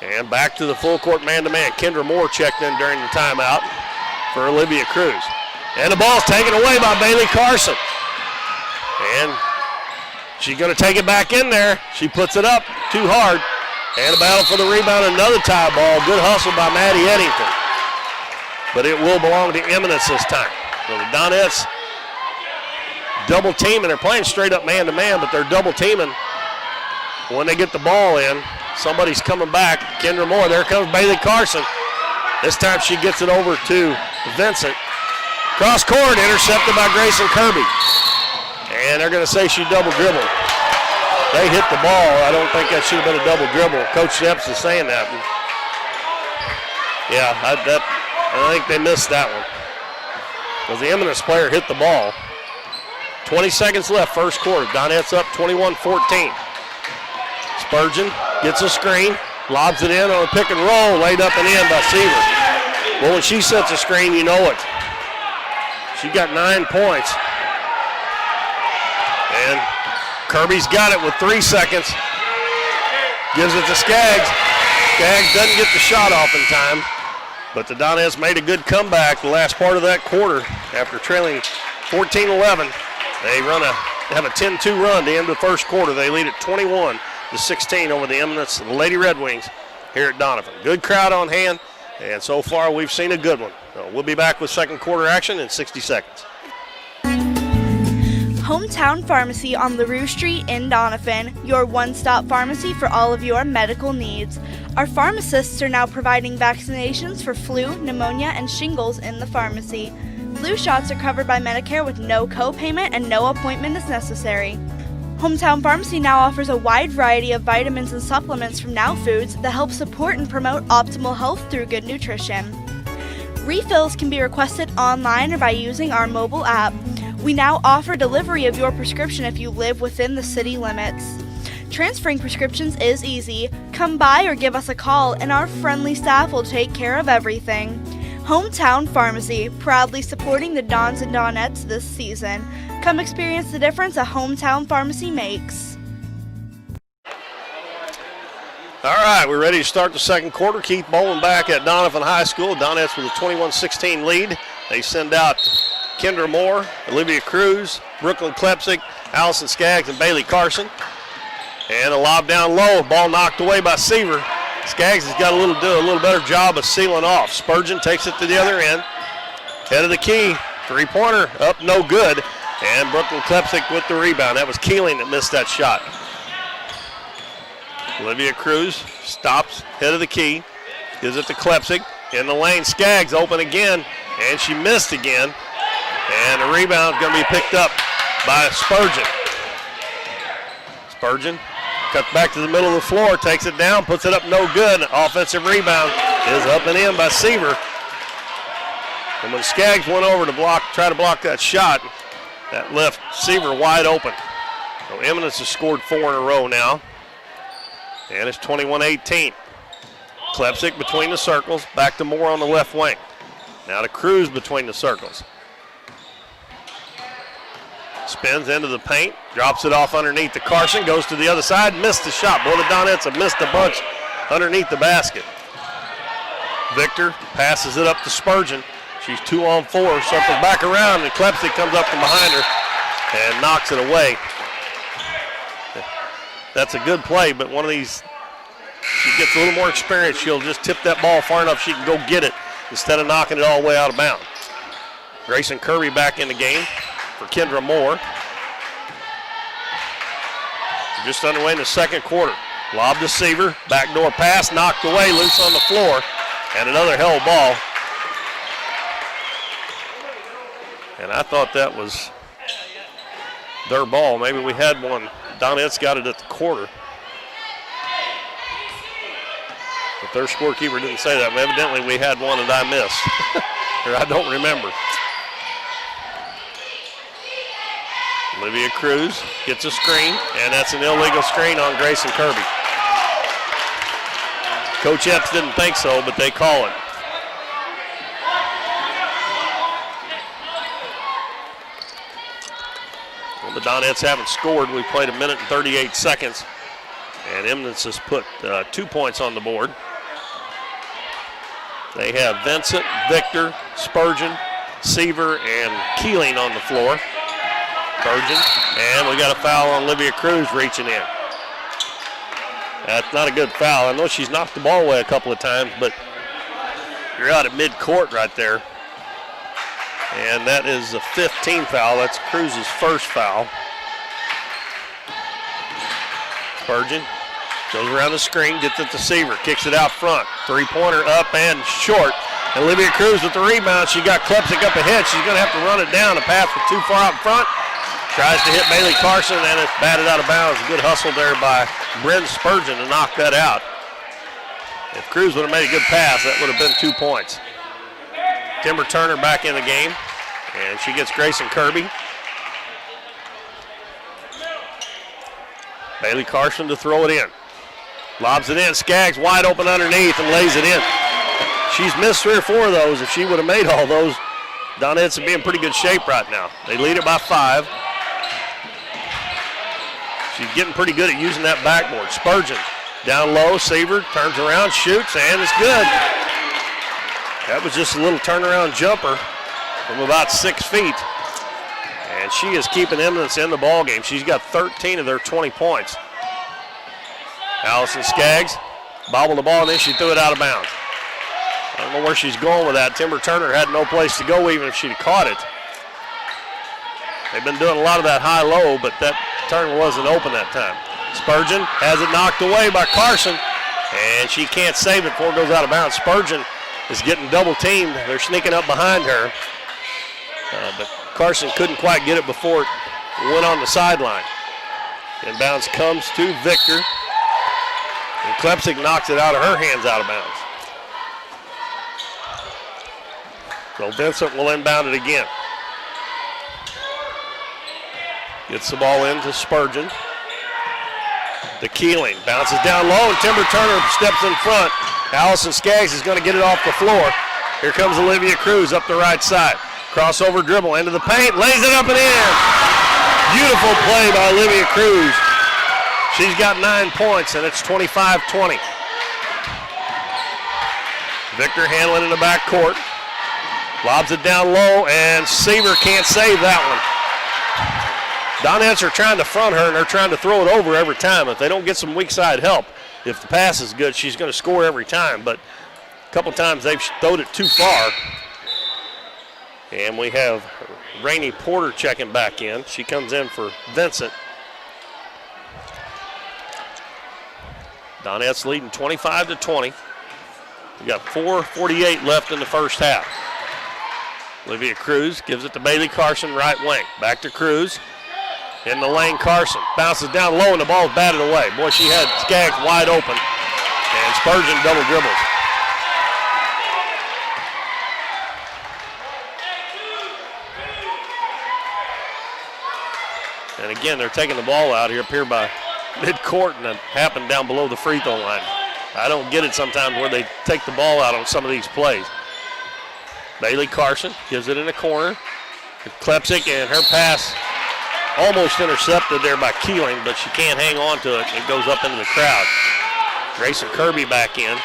And back to the full court man-to-man. Kendra Moore checked in during the timeout for Olivia Cruz. And the ball's taken away by Bailey Carson. And she's going to take it back in there. She puts it up too hard. And a battle for the rebound, another tie ball. Good hustle by Maddie Eddington. But it will belong to Eminence this time. So the Donettes double teaming. They're playing straight up man-to-man, but they're double teaming. When they get the ball in, somebody's coming back. Kendra Moore, there comes Bailey Carson. This time she gets it over to Vincent. Cross court, intercepted by Grayson Kirby. And they're going to say she double dribbled. They hit the ball. I don't think that should have been a double dribble. Coach Steps is saying that. Yeah, I think they missed that one. Because the Eminence player hit the ball. 20 seconds left, first quarter. Donettes up 21-14. Spurgeon gets a screen, lobs it in on a pick and roll, laid up and in by Seaver. Well, when she sets a screen, you know it. She got 9 points. And Kirby's got it with 3 seconds. Gives it to Skaggs. Skaggs doesn't get the shot off in time. But the Donettes made a good comeback the last part of that quarter after trailing 14-11. They have a 10-2 run to end the first quarter. They lead at 21-16 over the Eminence and the Lady Red Wings here at Doniphan. Good crowd on hand, and so far we've seen a good one. So we'll be back with second quarter action in 60 seconds. Hometown Pharmacy on LaRue Street in Doniphan, your one-stop pharmacy for all of your medical needs. Our pharmacists are now providing vaccinations for flu, pneumonia, and shingles in the pharmacy. Flu shots are covered by Medicare with no co-payment and no appointment is necessary. Hometown Pharmacy now offers a wide variety of vitamins and supplements from Now Foods that help support and promote optimal health through good nutrition. Refills can be requested online or by using our mobile app. We now offer delivery of your prescription if you live within the city limits. Transferring prescriptions is easy. Come by or give us a call and our friendly staff will take care of everything. Hometown Pharmacy, proudly supporting the Dons and Donettes this season. Come experience the difference a Hometown Pharmacy makes. All right, we're ready to start the second quarter. Keith Bowen back at Doniphan High School. Donettes with a 21-16 lead. They send out Kendra Moore, Olivia Cruz, Brooklyn Klepsik, Allison Skaggs, and Bailey Carson. And a lob down low, ball knocked away by Seaver. Skaggs has got do a little better job of sealing off. Spurgeon takes it to the other end. Head of the key, three-pointer up, no good. And Brooklyn Klepsik with the rebound. That was Keeling that missed that shot. Olivia Cruz stops, head of the key, gives it to Klepsik. In the lane, Skaggs open again, and she missed again. And the rebound is going to be picked up by Spurgeon. Spurgeon cuts back to the middle of the floor, takes it down, puts it up, no good. Offensive rebound is up and in by Seaver. And when Skaggs went over to try to block that shot, that left Seaver wide open. So Eminence has scored 4 in a row now. And it's 21-18. Klepsik between the circles, back to Moore on the left wing. Now to Cruz between the circles. Spins into the paint, drops it off underneath to Carson, goes to the other side, missed the shot. Boy, the Donettes have missed a bunch underneath the basket. Victor passes it up to Spurgeon. She's 2 on 4, circles back around, and Klepsik comes up from behind her and knocks it away. That's a good play, but one of these, she gets a little more experience. She'll just tip that ball far enough she can go get it instead of knocking it all the way out of bounds. Grayson Kirby back in the game for Kendra Moore. Just underway in the second quarter. Lob to Seaver, backdoor pass, knocked away, loose on the floor, and another held ball. And I thought that was their ball. Maybe we had one. Donettes got it at the quarter. But their scorekeeper didn't say that. But evidently we had one that I missed. Or I don't remember. Olivia Cruz gets a screen, and that's an illegal screen on Grayson Kirby. Coach Epps didn't think so, but they call it. Well, the Donettes haven't scored. We played 1 minute and 38 seconds, and Eminence has put 2 points on the board. They have Vincent, Victor, Spurgeon, Seaver, and Keeling on the floor. Spurgeon, and we got a foul on Olivia Cruz reaching in. That's not a good foul. I know she's knocked the ball away a couple of times, but you're out at midcourt right there. And that is the 15th foul. That's Cruz's first foul. Spurgeon goes around the screen, gets it to Seaver, kicks it out front. 3-pointer up and short. And Olivia Cruz with the rebound. She got Klepsik up ahead. She's going to have to run it down. The pass was too far out in front. Tries to hit Bailey Carson, and it's batted out of bounds. Good hustle there by Bryn Spurgeon to knock that out. If Cruz would have made a good pass, that would have been 2 points. Timber Turner back in the game, and she gets Grayson Kirby. Bailey Carson to throw it in. Lobs it in. Skaggs wide open underneath and lays it in. She's missed 3 or 4 of those. If she would have made all those, Donettes would be in pretty good shape right now. They lead it by 5. She's getting pretty good at using that backboard. Spurgeon down low. Seaver turns around, shoots, and it's good. That was just a little turnaround jumper from about 6 feet. And she is keeping Eminence in the ball game. She's got 13 of their 20 points. Allison Skaggs bobbled the ball, and then she threw it out of bounds. I don't know where she's going with that. Timber Turner had no place to go even if she'd have caught it. They've been doing a lot of that high-low, but that turn wasn't open that time. Spurgeon has it knocked away by Carson, and she can't save it before it goes out of bounds. Spurgeon is getting double-teamed. They're sneaking up behind her, but Carson couldn't quite get it before it went on the sideline. Inbounds comes to Victor, and Klepsik knocks it out of her hands out of bounds. So Vincent will inbound it again. Gets the ball into Spurgeon. The Keeling bounces down low, and Timber Turner steps in front. Allison Skaggs is going to get it off the floor. Here comes Olivia Cruz up the right side. Crossover dribble into the paint, lays it up and in. Beautiful play by Olivia Cruz. She's got 9 points, and it's 25-20. Victor handling in the backcourt. Lobs it down low, and Seaver can't save that one. Donettes are trying to front her, and they're trying to throw it over every time. If they don't get some weak side help, if the pass is good, she's going to score every time. But a couple times they've thrown it too far. And we have Rainey Porter checking back in. She comes in for Vincent. Donettes leading 25-20. We got 4:48 left in the first half. Olivia Cruz gives it to Bailey Carson, right wing. Back to Cruz. In the lane, Carson bounces down low and the ball's batted away. Boy, she had Skaggs wide open. And Spurgeon double dribbles. And again, they're taking the ball out here up here by midcourt, and it happened down below the free throw line. I don't get it sometimes where they take the ball out on some of these plays. Bailey Carson gives it in the corner. Klepsik, and her pass almost intercepted there by Keeling, but she can't hang on to it. It goes up into the crowd. Grayson Kirby back in.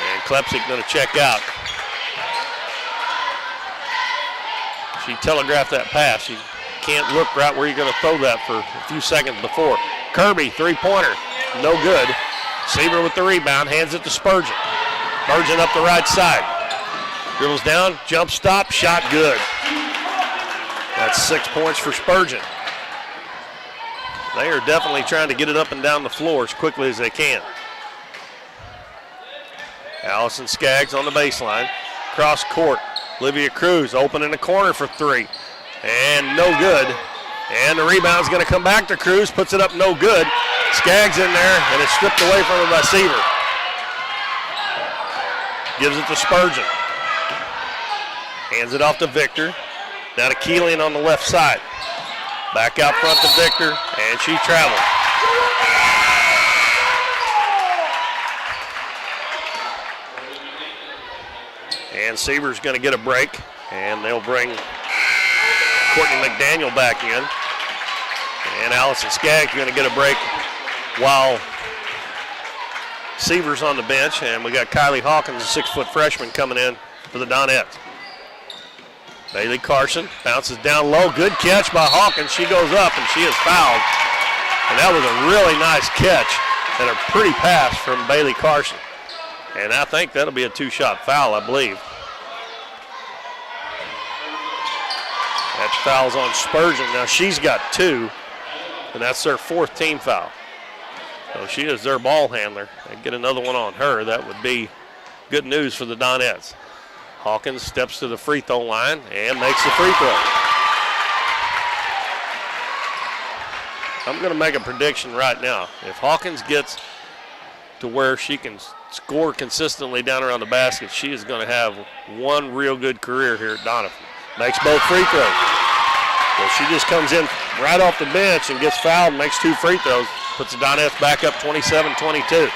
And Klepsik going to check out. She telegraphed that pass. She can't look right where you're going to throw that for a few seconds before. Kirby, three-pointer, no good. Seaver with the rebound, hands it to Spurgeon. Spurgeon up the right side. Dribbles down, jump stop, shot good. That's 6 points for Spurgeon. They are definitely trying to get it up and down the floor as quickly as they can. Allison Skaggs on the baseline. Cross court. Olivia Cruz open in the corner for three. And no good. And the rebound's going to come back to Cruz. Puts it up, no good. Skaggs in there, and it's stripped away from her by Seaver. Gives it to Spurgeon. Hands it off to Victor. Now to Keeling on the left side. Back out front to Victor, and she traveled. And Seaver's going to get a break, and they'll bring Courtney McDaniel back in. And Allison Skaggs going to get a break while Seaver's on the bench. And we got Kylie Hawkins, a 6-foot freshman, coming in for the Donettes. Bailey Carson bounces down low. Good catch by Hawkins. She goes up, and she is fouled. And that was a really nice catch and a pretty pass from Bailey Carson. And I think that'll be a two-shot foul, I believe. That foul's on Spurgeon. Now she's got two, and that's their fourth team foul. So she is their ball handler. And get another one on her. That would be good news for the Donettes. Hawkins steps to the free throw line and makes the free throw. I'm going to make a prediction right now. If Hawkins gets to where she can score consistently down around the basket, she is going to have one real good career here at Doniphan. Makes both free throws. So she just comes in right off the bench and gets fouled and makes two free throws. Puts the Donettes back up 27-22.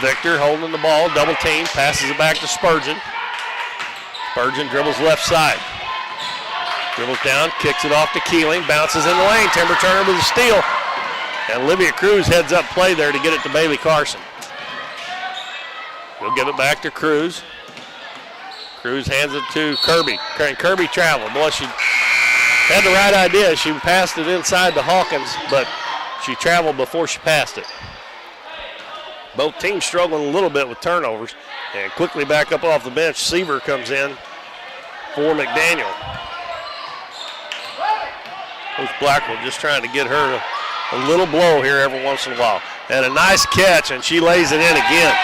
Victor holding the ball, double team, passes it back to Spurgeon. Spurgeon dribbles left side. Dribbles down, kicks it off to Keeling, bounces in the lane. Timber Turner with a steal. And Olivia Cruz heads up play there to get it to Bailey Carson. We'll give it back to Cruz. Cruz hands it to Kirby. Kirby traveled. Boy, she had the right idea. She passed it inside to Hawkins, but she traveled before she passed it. Both teams struggling a little bit with turnovers. And quickly back up off the bench, Seaver comes in for McDaniel. Coach Blackwell just trying to get her a little blow here every once in a while. And a nice catch, and she lays it in again.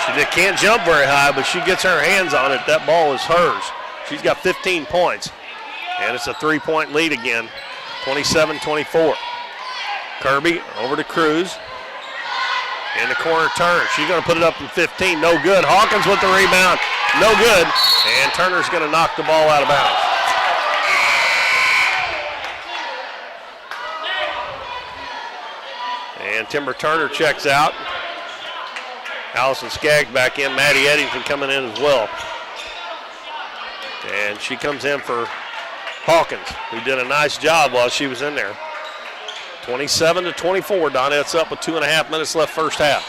She can't jump very high, but she gets her hands on it. That ball is hers. She's got 15 points. And it's a three-point lead again, 27-24. Kirby over to Cruz. In the corner, Turner. She's going to put it up from 15. No good. Hawkins with the rebound. No good. And Turner's going to knock the ball out of bounds. And Timber Turner checks out. Allison Skaggs back in. Maddie Eddington coming in as well. And she comes in for Hawkins, who did a nice job while she was in there. 27-24, Donettes up with 2.5 minutes left first half.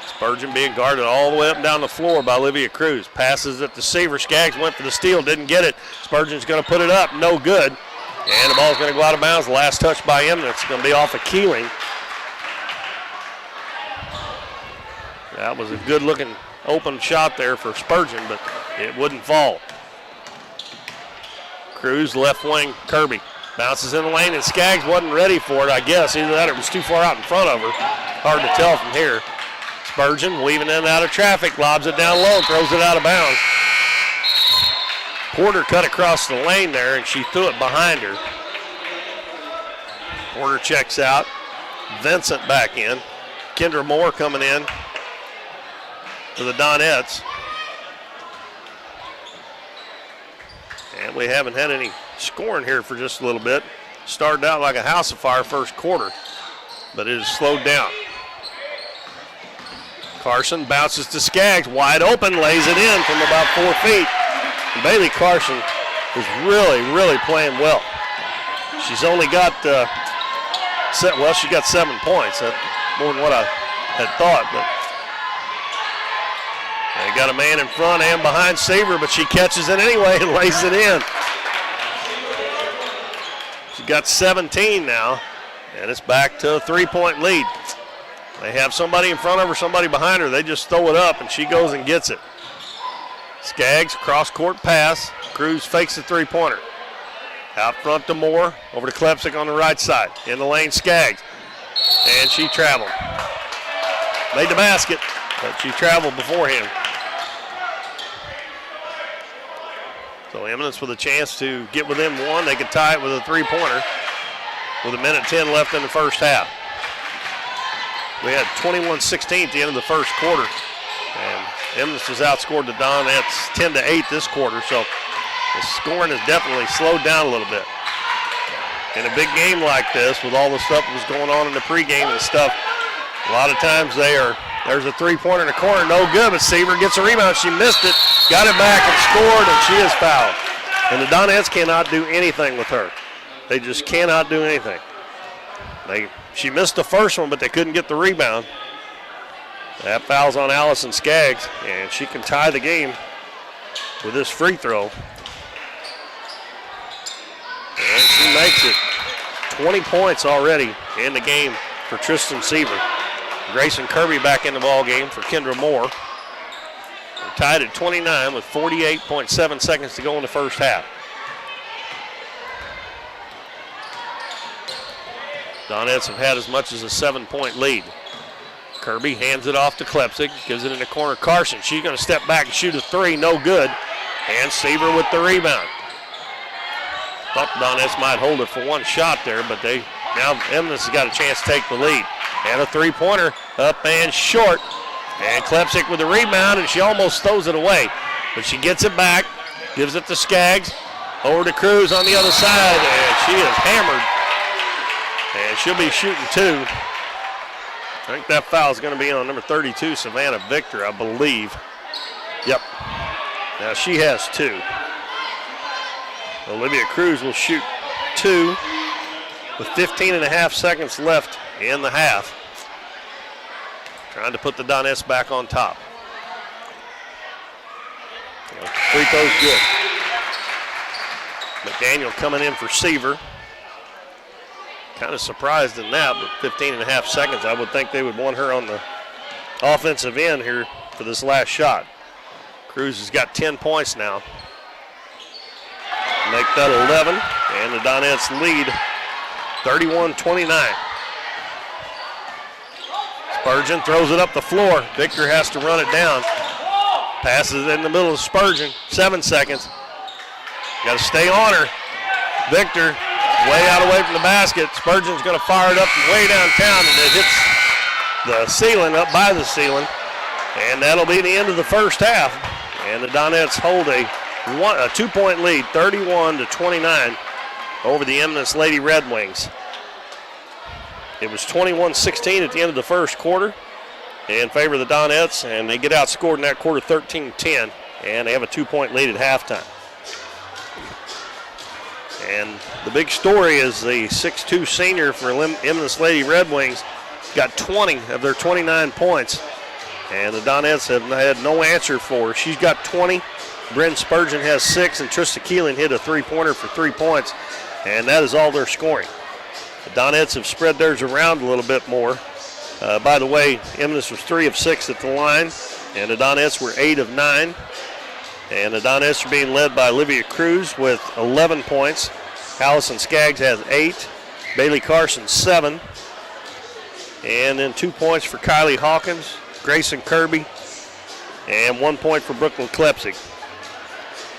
Spurgeon being guarded all the way up and down the floor by Olivia Cruz. Passes it to Seaver. Skaggs went for the steal, didn't get it. Spurgeon's going to put it up, no good. And the ball's going to go out of bounds. The last touch by Eminence is going to be off of Keeling. That was a good-looking open shot there for Spurgeon, but it wouldn't fall. Cruz left wing, Kirby. Bounces in the lane, and Skaggs wasn't ready for it, I guess. Either that or it was too far out in front of her. Hard to tell from here. Spurgeon weaving in and out of traffic, lobs it down low, throws it out of bounds. Porter cut across the lane there, and she threw it behind her. Porter checks out. Vincent back in. Kendra Moore coming in for the Donettes. And we haven't had any scoring here for just a little bit. Started out like a house of fire first quarter, but it has slowed down. Carson bounces to Skaggs, wide open, lays it in from about 4 feet. And Bailey Carson is really playing well. She's only got, she got 7 points. That's more than what I had thought, but they got a man in front and behind Seaver, but she catches it anyway and lays it in. She got 17 now, and it's back to a 3-point lead. They have somebody in front of her, somebody behind her. They just throw it up, and she goes and gets it. Skaggs, cross-court pass. Cruz fakes the three-pointer. Out front to Moore, over to Klepsik on the right side. In the lane, Skaggs. And she traveled. Made the basket, but she traveled beforehand. So Eminence with a chance to get within one. They could tie it with a three-pointer with 1:10 left in the first half. We had 21-16 at the end of the first quarter. And Eminence has outscored the Donettes 10-8 this quarter, so the scoring has definitely slowed down a little bit. In a big game like this, with all the stuff that was going on in the pregame and stuff, a lot of times there's a three-pointer in the corner, no good, but Seaver gets a rebound. She missed it, got it back and scored, and she is fouled. And the Donettes cannot do anything with her. They just cannot do anything. She missed the first one, but they couldn't get the rebound. That foul's on Allison Skaggs, and she can tie the game with this free throw. And she makes it. 20 points already in the game for Tristan Seaver. Grayson Kirby back in the ball game for Kendra Moore. They're tied at 29 with 48.7 seconds to go in the first half. Donettes have had as much as a 7-point lead. Kirby hands it off to Klepsik, gives it in the corner. Carson, she's going to step back and shoot a three, no good. And Seaver with the rebound. Thought the Donettes might hold it for one shot there, but now Eminence has got a chance to take the lead. And a three-pointer up and short. And Klepsik with the rebound, and she almost throws it away. But she gets it back, gives it to Skaggs, over to Cruz on the other side, and she is hammered. And she'll be shooting two. I think that foul is going to be on number 32, Savannah Victor, I believe. Yep. Now she has two. Olivia Cruz will shoot two with 15.5 seconds left in the half. Trying to put the Donettes back on top. Free throw's good. McDaniel coming in for Seaver. Kind of surprised in that, but 15.5 seconds. I would think they would want her on the offensive end here for this last shot. Cruz has got 10 points now. Make that 11, and the Donettes lead 31-29. Spurgeon throws it up the floor. Victor has to run it down. Passes it in the middle of Spurgeon. 7 seconds. Got to stay on her. Victor way out away from the basket. Spurgeon's going to fire it up from way downtown, and it hits the ceiling, up by the ceiling. And that'll be the end of the first half. And the Donettes hold a 2-point lead, 31-29, over the Eminence Lady Red Wings. It was 21-16 at the end of the first quarter in favor of the Donettes, and they get outscored in that quarter 13-10, and they have a 2-point lead at halftime. And the big story is the 6'2 senior for Eminence Lady Red Wings got 20 of their 29 points, and the Donettes have had no answer for her. She's got 20. Bryn Spurgeon has 6, and Trista Keeling hit a three-pointer for 3 points, and that is all their scoring. The Donettes have spread theirs around a little bit more. By the way, Eminence was 3 of 6 at the line, and the Donettes were 8 of 9. And the Donettes are being led by Olivia Cruz with 11 points. Allison Skaggs has 8. Bailey Carson 7. And then 2 points for Kylie Hawkins, Grayson Kirby, and 1 point for Brooklyn Klepsik.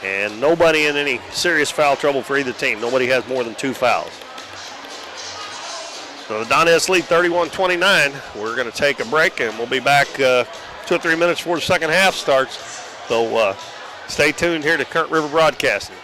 And nobody in any serious foul trouble for either team. Nobody has more than 2 fouls. So the Donettes lead 31-29. We're going to take a break, and we'll be back 2 or 3 minutes before the second half starts. So stay tuned here to Current River Broadcasting.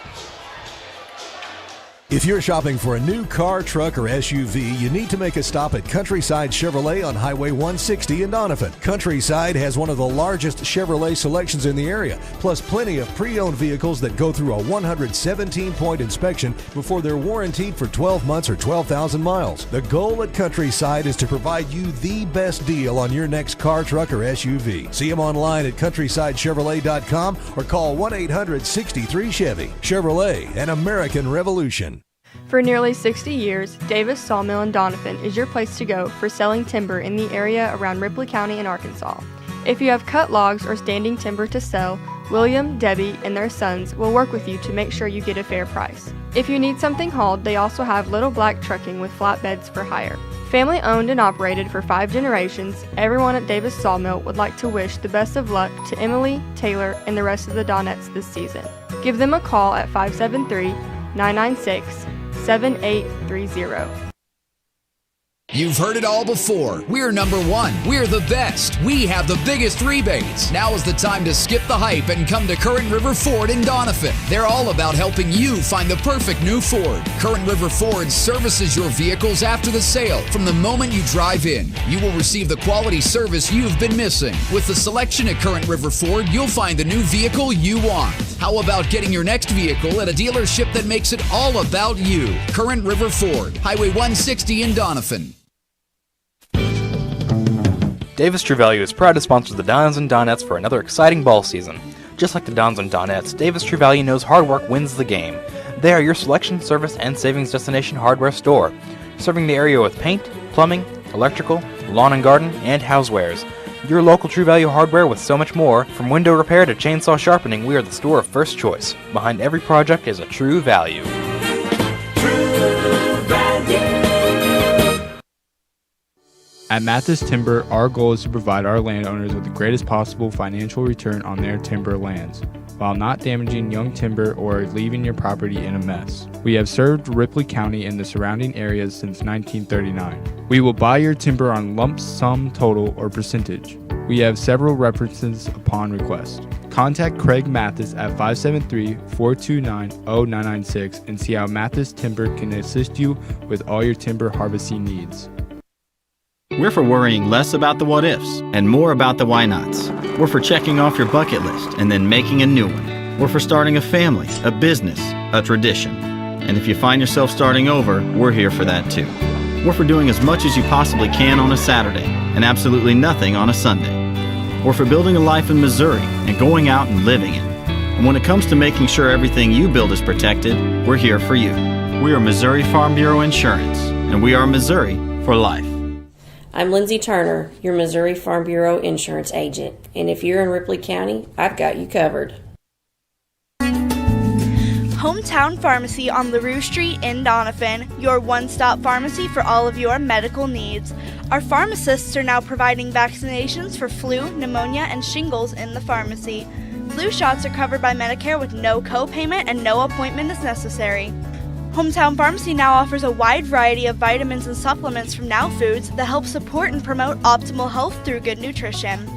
If you're shopping for a new car, truck, or SUV, you need to make a stop at Countryside Chevrolet on Highway 160 in Doniphan. Countryside has one of the largest Chevrolet selections in the area, plus plenty of pre-owned vehicles that go through a 117-point inspection before they're warranted for 12 months or 12,000 miles. The goal at Countryside is to provide you the best deal on your next car, truck, or SUV. See them online at CountrysideChevrolet.com or call 1-800-63-CHEVY. Chevrolet, an American revolution. For nearly 60 years, Davis Sawmill in Doniphan is your place to go for selling timber in the area around Ripley County in Arkansas. If you have cut logs or standing timber to sell, William, Debbie, and their sons will work with you to make sure you get a fair price. If you need something hauled, they also have Little Black Trucking with flatbeds for hire. Family owned and operated for 5 generations, everyone at Davis Sawmill would like to wish the best of luck to Emily, Taylor, and the rest of the Donettes this season. Give them a call at 573-996-7830. You've heard it all before. We're number one. We're the best. We have the biggest rebates. Now is the time to skip the hype and come to Current River Ford in Doniphan. They're all about helping you find the perfect new Ford. Current River Ford services your vehicles after the sale. From the moment you drive in, you will receive the quality service you've been missing. With the selection at Current River Ford, you'll find the new vehicle you want. How about getting your next vehicle at a dealership that makes it all about you? Current River Ford, Highway 160 in Doniphan. Davis True Value is proud to sponsor the Dons and Donettes for another exciting ball season. Just like the Dons and Donettes, Davis True Value knows hard work wins the game. They are your selection, service, and savings destination hardware store, serving the area with paint, plumbing, electrical, lawn and garden, and housewares. Your local True Value hardware with so much more. From window repair to chainsaw sharpening, we are the store of first choice. Behind every project is a True Value. At Mathis Timber, our goal is to provide our landowners with the greatest possible financial return on their timber lands, while not damaging young timber or leaving your property in a mess. We have served Ripley County and the surrounding areas since 1939. We will buy your timber on lump sum total or percentage. We have several references upon request. Contact Craig Mathis at 573-429-0996 and see how Mathis Timber can assist you with all your timber harvesting needs. We're for worrying less about the what-ifs and more about the why-nots. We're for checking off your bucket list and then making a new one. We're for starting a family, a business, a tradition. And if you find yourself starting over, we're here for that too. We're for doing as much as you possibly can on a Saturday and absolutely nothing on a Sunday. We're for building a life in Missouri and going out and living it. And when it comes to making sure everything you build is protected, we're here for you. We are Missouri Farm Bureau Insurance, and we are Missouri for life. I'm Lindsay Turner, your Missouri Farm Bureau insurance agent, and if you're in Ripley County, I've got you covered. Hometown Pharmacy on LaRue Street in Doniphan, your one-stop pharmacy for all of your medical needs. Our pharmacists are now providing vaccinations for flu, pneumonia, and shingles in the pharmacy. Flu shots are covered by Medicare with no co-payment and no appointment is necessary. Hometown Pharmacy now offers a wide variety of vitamins and supplements from Now Foods that help support and promote optimal health through good nutrition.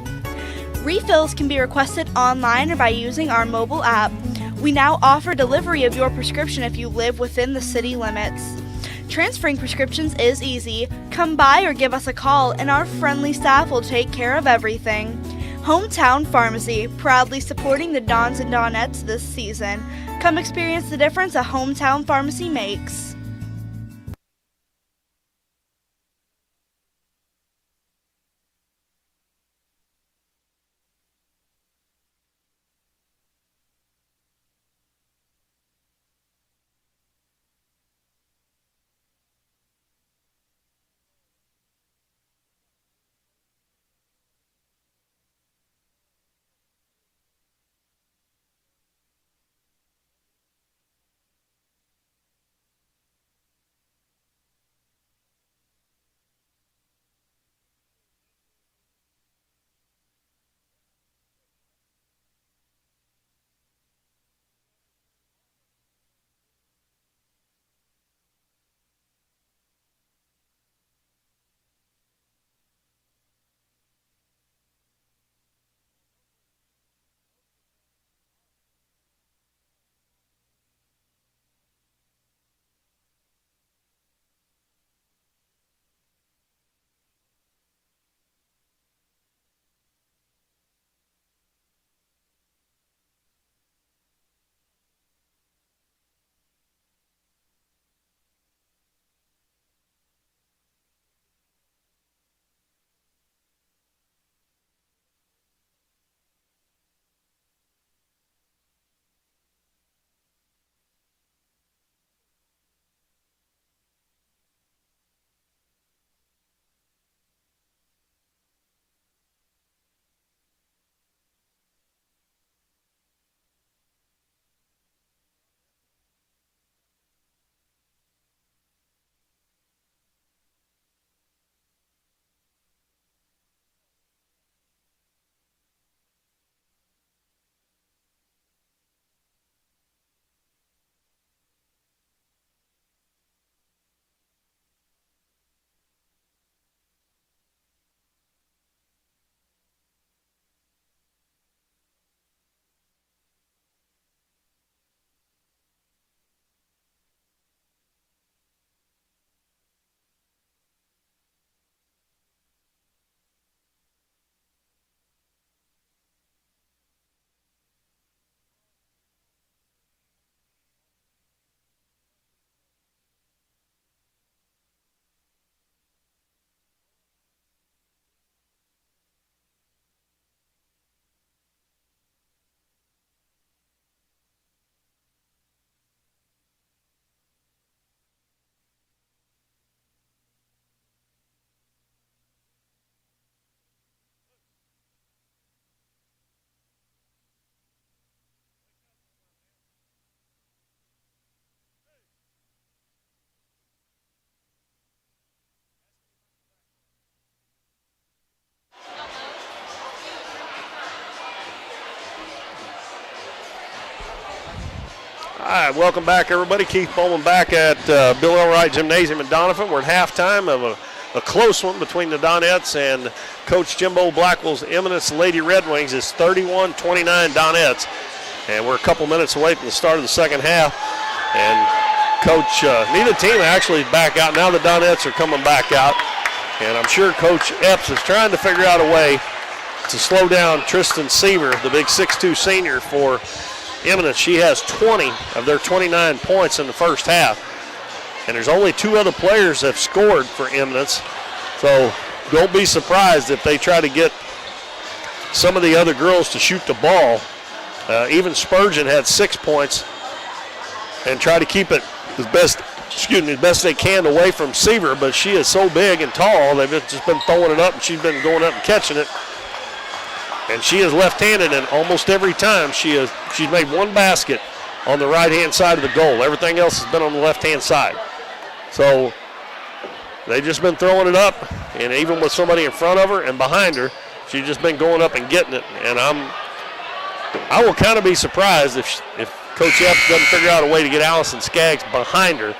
Refills can be requested online or by using our mobile app. We now offer delivery of your prescription if you live within the city limits. Transferring prescriptions is easy. Come by or give us a call and our friendly staff will take care of everything. Hometown Pharmacy, proudly supporting the Dons and Donettes this season. Come experience the difference a Hometown Pharmacy makes. All right, welcome back, everybody. Keith Bowman back at Bill Elwright Gymnasium in Doniphan. We're at halftime of a close one between the Donettes and Coach Jimbo Blackwell's Eminence Lady Red Wings. Is 31-29 Donettes. And we're a couple minutes away from the start of the second half. And Coach, neither team actually is back out. Now the Donettes are coming back out. And I'm sure Coach Epps is trying to figure out a way to slow down Tristan Seaver, the big 6'2 senior for Eminence. She has 20 of their 29 points in the first half. And there's only 2 other players that have scored for Eminence. So don't be surprised if they try to get some of the other girls to shoot the ball. Even Spurgeon had 6 points and try to keep it as best they can away from Seaver, but she is so big and tall, they've just been throwing it up, and she's been going up and catching it. And she is left-handed, and almost every time she's made 1 basket on the right-hand side of the goal. Everything else has been on the left-hand side. So they've just been throwing it up, and even with somebody in front of her and behind her, she's just been going up and getting it. And I will kind of be surprised if Coach Epps doesn't figure out a way to get Allison Skaggs behind her,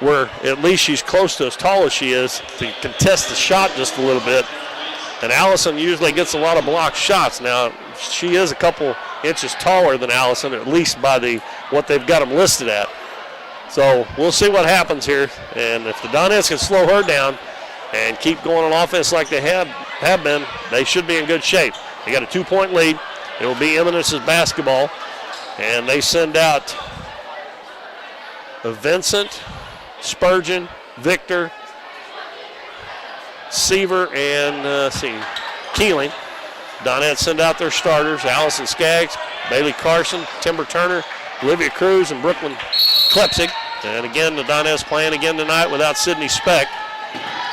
where at least she's close to as tall as she is, to contest the shot just a little bit. And Allison usually gets a lot of blocked shots. Now, she is a couple inches taller than Allison, at least by what they've got them listed at. So we'll see what happens here. And if the Donettes can slow her down and keep going on offense like they have been, they should be in good shape. They got a 2-point lead. It will be Eminence's basketball. And they send out Vincent, Spurgeon, Victor, Seaver, and Keeling. Donettes send out their starters: Allison Skaggs, Bailey Carson, Timber Turner, Olivia Cruz, and Brooklyn Klepsig. And again, the Donettes playing again tonight without Sydney Speck.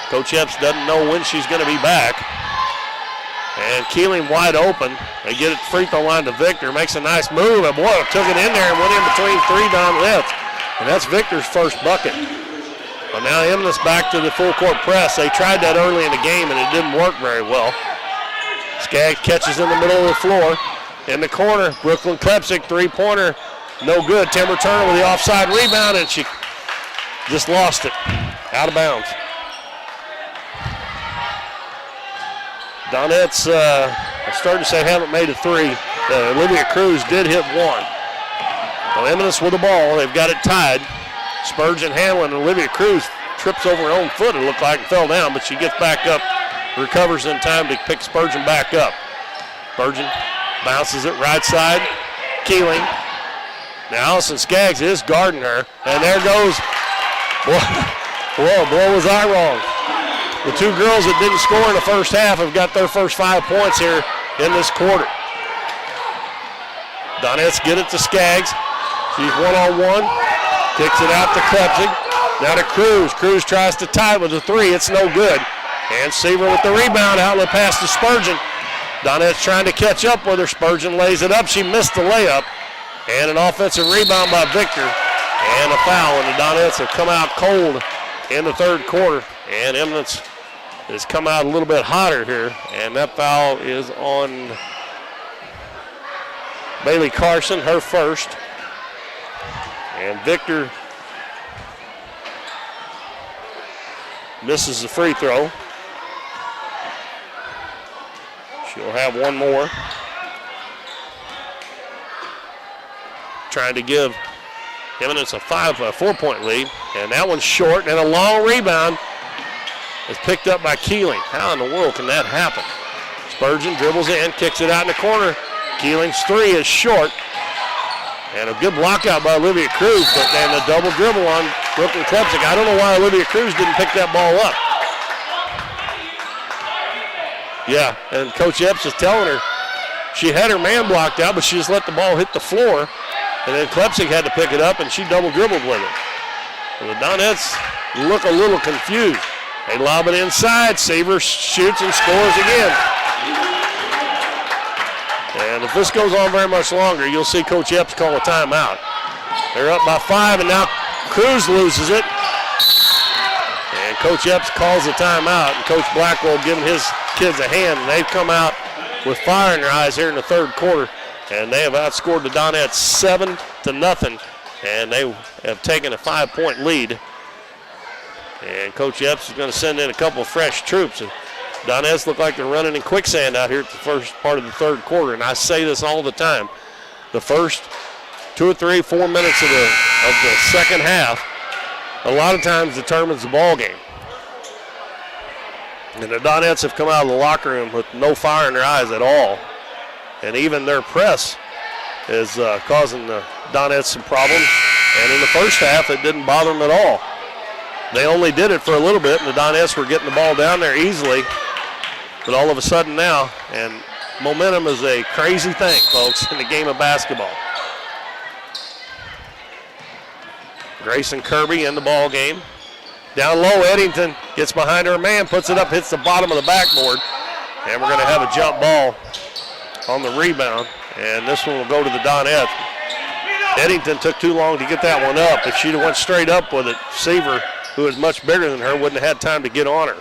Coach Epps doesn't know when she's going to be back. And Keeling wide open. They get it free throw line to Victor. Makes a nice move. And boy, took it in there and went in between 3 Donettes. And that's Victor's first bucket. Well, now Eminence back to the full court press. They tried that early in the game and it didn't work very well. Skaggs catches in the middle of the floor. In the corner, Brooklyn Klepsig, 3-pointer. No good. Timber Turner with the offside rebound, and she just lost it. Out of bounds. Donettes, I started to say haven't made a 3. Olivia Cruz did hit 1. Well, Eminence with the ball. They've got it tied. Spurgeon handling, and Olivia Cruz trips over her own foot, it looked like, and fell down, but she gets back up, recovers in time to pick Spurgeon back up. Spurgeon bounces it right side. Keeling. Now Allison Skaggs is guarding her, and there goes, boy, was I wrong. The 2 girls that didn't score in the first half have got their first 5 points here in this quarter. Donettes get it to Skaggs. She's 1-on-1. Kicks it out to Klepsig. Now to Cruz. Cruz tries to tie it with a 3. It's no good. And Seaver with the rebound. Outlet pass to Spurgeon. Donettes trying to catch up with her. Spurgeon lays it up. She missed the layup. And an offensive rebound by Victor. And a foul. And the Donettes have come out cold in the third quarter. And Eminence has come out a little bit hotter here. And that foul is on Bailey Carson, her first. And Victor misses the free throw. She'll have 1 more. Trying to give Eminence a 4-point lead. And that one's short, and a long rebound is picked up by Keeling. How in the world can that happen? Spurgeon dribbles in, kicks it out in the corner. Keeling's 3 is short. And a good block out by Olivia Cruz, but then a double dribble on Brooklyn Klepsig. I don't know why Olivia Cruz didn't pick that ball up. Yeah, and Coach Epps is telling her she had her man blocked out, but she just let the ball hit the floor. And then Klepsig had to pick it up, and she double dribbled with it. And the Donettes look a little confused. They lob it inside. Seaver shoots and scores again. And if this goes on very much longer, you'll see Coach Epps call a timeout. They're up by 5, and now Cruz loses it. And Coach Epps calls a timeout, and Coach Blackwell giving his kids a hand. And they've come out with fire in their eyes here in the third quarter. And they have outscored the Donettes 7-0 And they have taken a 5-point lead. And Coach Epps is going to send in a couple of fresh troops. And Donettes look like they're running in quicksand out here at the first part of the third quarter. And I say this all the time. The first 2 or 3, 4 minutes of the second half a lot of times determines the ball game. And the Donettes have come out of the locker room with no fire in their eyes at all. And even their press is causing the Donettes some problems. And in the first half, it didn't bother them at all. They only did it for a little bit, and the Donettes were getting the ball down there easily. But all of a sudden now, and momentum is a crazy thing, folks, in the game of basketball. Grayson Kirby in the ball game. Down low, Eddington gets behind her man, puts it up, hits the bottom of the backboard. And we're going to have a jump ball on the rebound. And this one will go to the Donettes. Eddington took too long to get that one up. If she'd have went straight up with it, Seaver, who is much bigger than her, wouldn't have had time to get on her.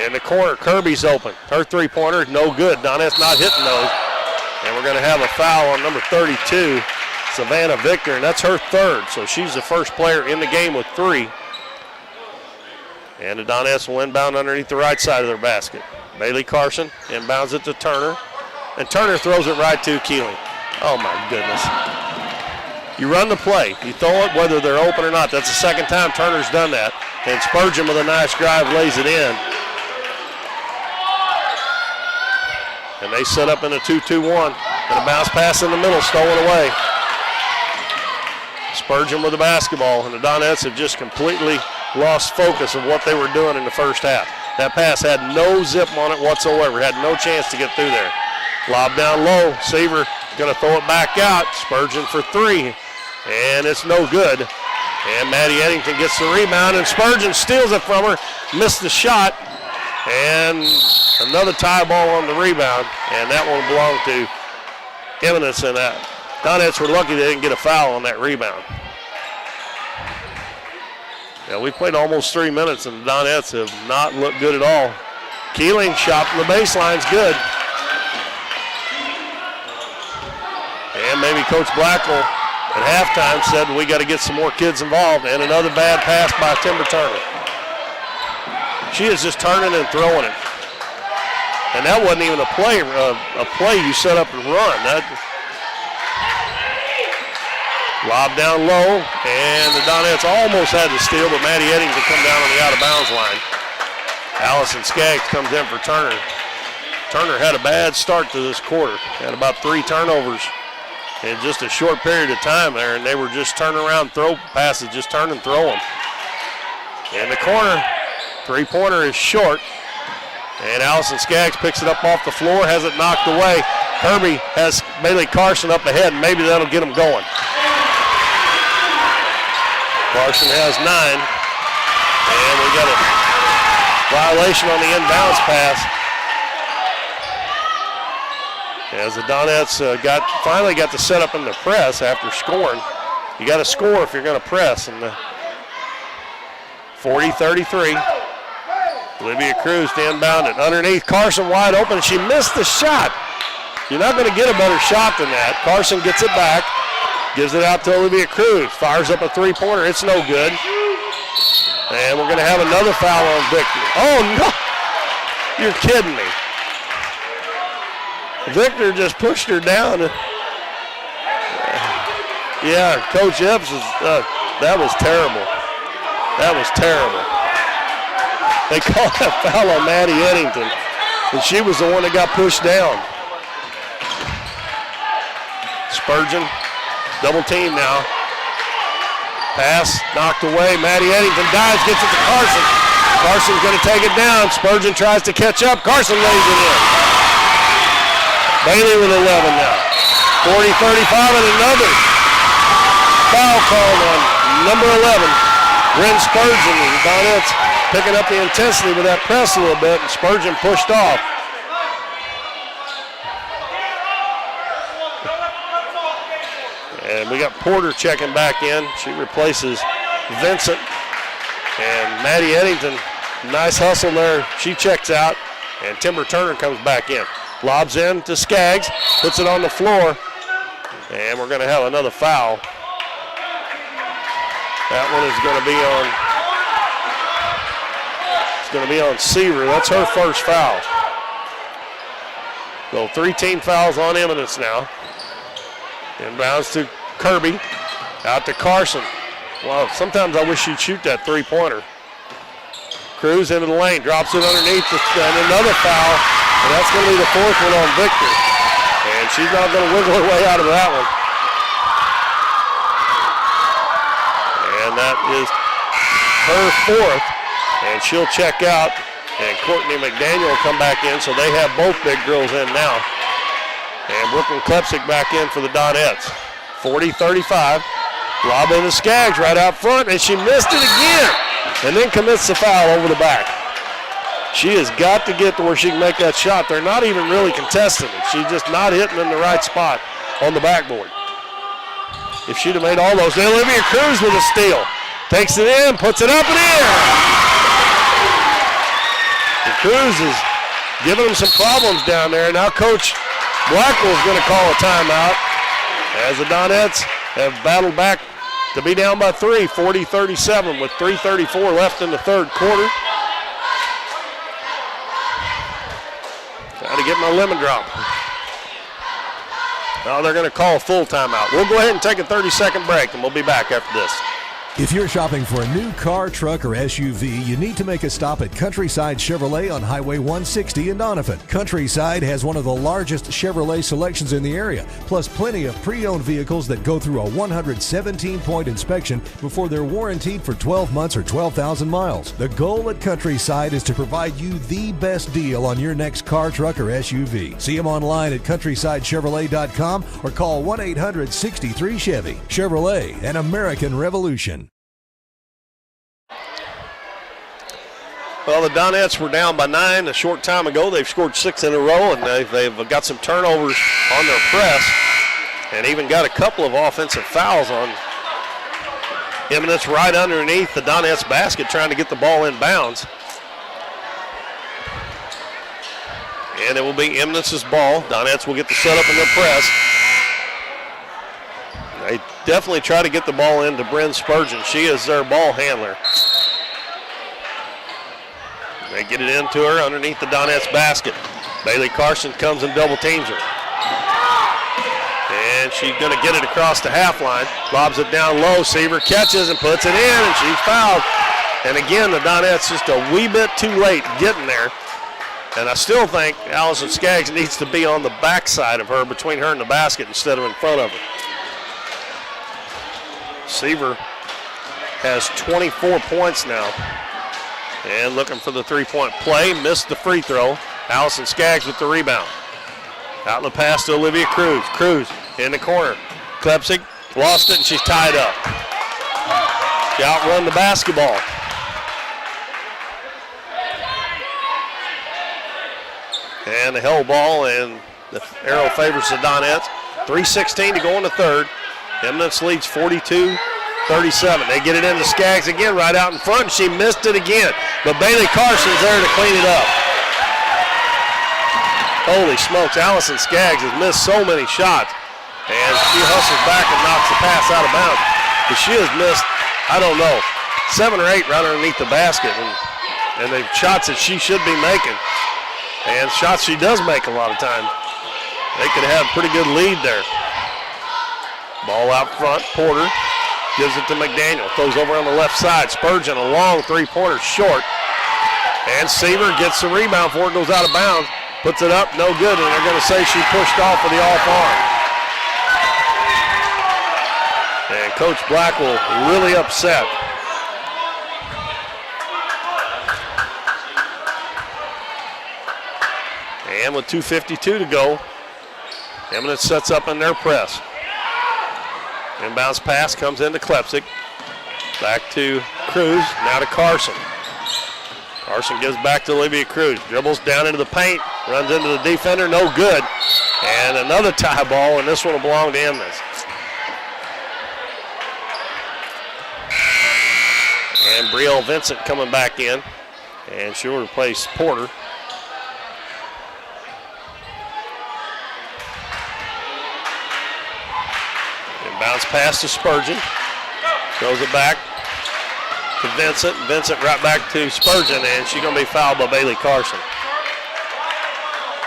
In the corner, Kirby's open. Her three-pointer is no good. Donettes not hitting those. And we're going to have a foul on number 32, Savannah Victor, and that's her third. So she's the first player in the game with 3. And the Donettes will inbound underneath the right side of their basket. Bailey Carson inbounds it to Turner. And Turner throws it right to Keeling. Oh, my goodness. You run the play. You throw it whether they're open or not. That's the second time Turner's done that. And Spurgeon with a nice drive lays it in. And they set up in a 2-2-1. And a bounce pass in the middle, stolen away. Spurgeon with the basketball. And the Donettes have just completely lost focus of what they were doing in the first half. That pass had no zip on it whatsoever. Had no chance to get through there. Lob down low. Seaver going to throw it back out. Spurgeon for 3. And it's no good. And Maddie Eddington gets the rebound, and Spurgeon steals it from her. Missed the shot. And another tie ball on the rebound. And that one belonged to Eminence. And that Donettes were lucky they didn't get a foul on that rebound. Yeah, we played almost 3 minutes, and the Donettes have not looked good at all. Keeling shot from the baseline's good. And maybe Coach Blackwell at halftime said we got to get some more kids involved. And another bad pass by Timber Turner. She is just turning and throwing it. And that wasn't even a play you set up and run. That lob down low, and the Donettes almost had to steal, but Maddie Eddington come down on the out-of-bounds line. Allison Skaggs comes in for Turner. Turner had a bad start to this quarter. Had about 3 turnovers in just a short period of time there, and they were just turning around, throw passes, just turn and throw them. In the corner, three-pointer is short, and Allison Skaggs picks it up off the floor, has it knocked away. Kirby has Bailey Carson up ahead, and maybe that'll get them going. Carson has 9, and we got a violation on the inbounds pass. As the Donettes finally got to set up in the press after scoring. You got to score if you're going to press. And 40-33. Olivia Cruz to inbound it. Underneath, Carson wide open. She missed the shot. You're not going to get a better shot than that. Carson gets it back. Gives it out to Olivia Cruz. Fires up a three-pointer. It's no good. And we're going to have another foul on Victor. Oh, no. You're kidding me. Victor just pushed her down. Yeah, Coach Epps, that was terrible. That was terrible. They called that foul on Maddie Eddington, and she was the one that got pushed down. Spurgeon, double team now. Pass knocked away. Maddie Eddington dives, gets it to Carson. Carson's going to take it down. Spurgeon tries to catch up. Carson lays it in. Bailey with 11 now. 40-35 and another foul called on number 11, Bryn Spurgeon. And Donettes picking up the intensity with that press a little bit, and Spurgeon pushed off. And we got Porter checking back in. She replaces Vincent. And Maddie Eddington, nice hustle there. She checks out, and Timber Turner comes back in. Lobs in to Skaggs, puts it on the floor, And we're going to have another foul. That one is going to be on, it's going to be on Seaver. That's her first foul. So 3 team fouls on Eminence now. Inbounds to Kirby. Out to Carson. Wow, sometimes I wish she'd shoot that three-pointer. Cruz into the lane, drops it underneath, and another foul. And that's going to be the 4th one on Victor. And she's not going to wiggle her way out of that one. And that is her 4th. And she'll check out. And Courtney McDaniel will come back in, so they have both big girls in now. And Brooklyn Klepsik back in for the Donettes. 40-35. Lob into Skaggs right out front, and she missed it again. And then commits the foul over the back. She has got to get to where she can make that shot. They're not even really contesting it. She's just not hitting in the right spot on the backboard. If she'd have made all those, then Olivia Cruz with a steal. Takes it in, puts it up and in. And Cruz is giving them some problems down there. Now Coach Blackwell's going to call a timeout as the Donettes have battled back to be down by 3, 40-37 with 3:34 left in the third quarter. Got to get my lemon drop. Now they're going to call a full timeout. We'll go ahead and take a 30-second break, and we'll be back after this. If you're shopping for a new car, truck, or SUV, you need to make a stop at Countryside Chevrolet on Highway 160 in Doniphan. Countryside has one of the largest Chevrolet selections in the area, plus plenty of pre-owned vehicles that go through a 117-point inspection before they're warranted for 12 months or 12,000 miles. The goal at Countryside is to provide you the best deal on your next car, truck, or SUV. See them online at CountrysideChevrolet.com or call 1-800-63-CHEVY. Chevrolet, an American revolution. Well, the Donettes were down by 9 a short time ago. They've scored 6 in a row, and they've got some turnovers on their press and even got a couple of offensive fouls on Eminence right underneath the Donettes basket trying to get the ball in bounds. And it will be Eminence's ball. Donettes will get the setup in their press. They definitely try to get the ball into Bryn Spurgeon. She is their ball handler. They get it into her underneath the Donettes basket. Bailey Carson comes and double teams her. And she's going to get it across the half line. Lobs it down low. Seaver catches and puts it in, and she's fouled. And again, the Donettes just a wee bit too late getting there. And I still think Allison Skaggs needs to be on the backside of her, between her and the basket, instead of in front of her. Seaver has 24 points now. And looking for the three-point play, missed the free throw. Allison Skaggs with the rebound. Out in the pass to Olivia Cruz. Cruz in the corner. Klepsik lost it, and she's tied up. She outrun the basketball. And the held ball, and the arrow favors the Donettes. 3:16 to go in the third. Eminence leads 42-37. They get it into Skaggs again right out in front, and she missed it again. But Bailey Carson's there to clean it up. Holy smokes, Allison Skaggs has missed so many shots. And she hustles back and knocks the pass out of bounds. But she has missed, I don't know, 7 or 8 right underneath the basket. And the shots that she should be making. And shots she does make a lot of times. They could have a pretty good lead there. Ball out front, Porter gives it to McDaniel. Throws over on the left side. Spurgeon, a long three-pointer short. And Seaver gets the rebound before it goes out of bounds. Puts it up, no good, and they're going to say she pushed off with the off arm. And Coach Blackwell really upset. And with 2:52 to go, Eminence sets up in their press. Inbounds pass comes into Klepsik. Back to Cruz, now to Carson. Carson gives back to Olivia Cruz. Dribbles down into the paint, runs into the defender, no good. And another tie ball, and this one will belong to Eminence. And Brielle Vincent coming back in, and she'll replace Porter. Bounce pass to Spurgeon. Throws it back to Vincent. Vincent right back to Spurgeon, and she's going to be fouled by Bailey Carson.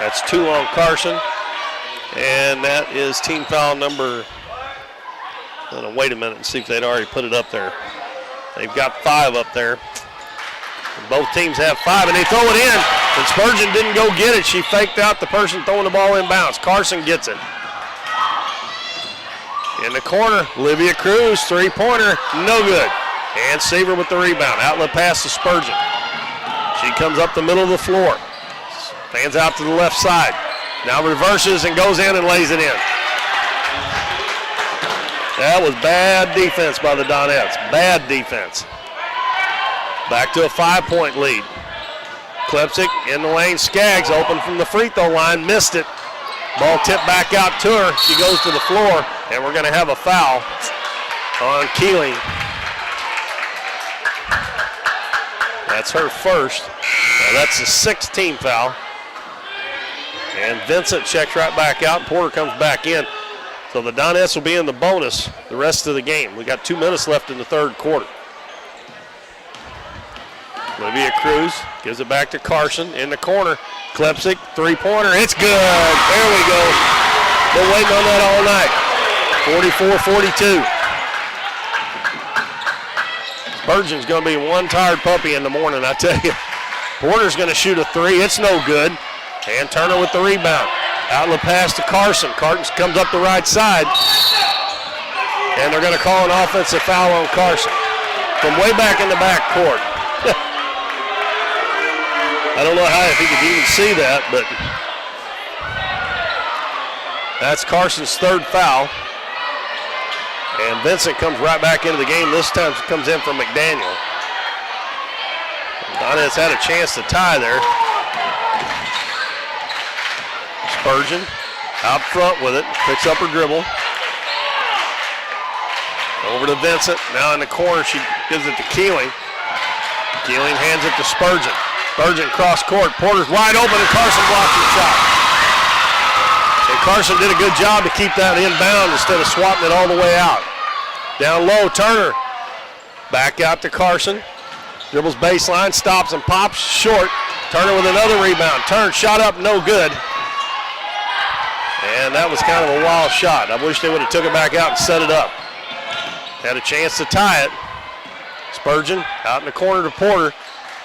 That's 2 on Carson, and that is team foul number, wait a minute and see if they'd already put it up there. They've got 5 up there. Both teams have 5, and they throw it in, and Spurgeon didn't go get it. She faked out the person throwing the ball inbounds. Carson gets it. In the corner, Olivia Cruz, 3-pointer, no good. And Seaver with the rebound. Outlet pass to Spurgeon. She comes up the middle of the floor. Fans out to the left side. Now reverses and goes in and lays it in. That was bad defense by the Donettes. Bad defense. Back to a 5-point lead. Klepsik in the lane. Skaggs open from the free throw line. Missed it. Ball tipped back out to her. She goes to the floor, and we're going to have a foul on Keeling. That's her first. Now that's the 6th team foul. And Vincent checks right back out. Porter comes back in. So the Donettes will be in the bonus the rest of the game. We got 2 minutes left in the 3rd quarter. Olivia Cruz gives it back to Carson in the corner. Klepsik, 3-pointer. It's good. There we go. Been waiting on that all night. 44-42. Spurgeon's going to be one tired puppy in the morning, I tell you. Porter's going to shoot a 3. It's no good. And Turner with the rebound. Outlet pass to Carson. Carson comes up the right side. And they're going to call an offensive foul on Carson from way back in the back court. I don't know if he could even see that, but that's Carson's 3rd foul. And Vincent comes right back into the game. This time comes in from McDaniel. Donettes had a chance to tie there. Spurgeon out front with it, picks up her dribble. Over to Vincent. Now in the corner, she gives it to Keeling. Keeling hands it to Spurgeon. Spurgeon cross court. Porter's wide open, and Carson blocks the shot. And Carson did a good job to keep that inbound instead of swatting it all the way out. Down low, Turner. Back out to Carson. Dribbles baseline, stops and pops short. Turner with another rebound. Turner shot up, no good. And that was kind of a wild shot. I wish they would have took it back out and set it up. Had a chance to tie it. Spurgeon out in the corner to Porter.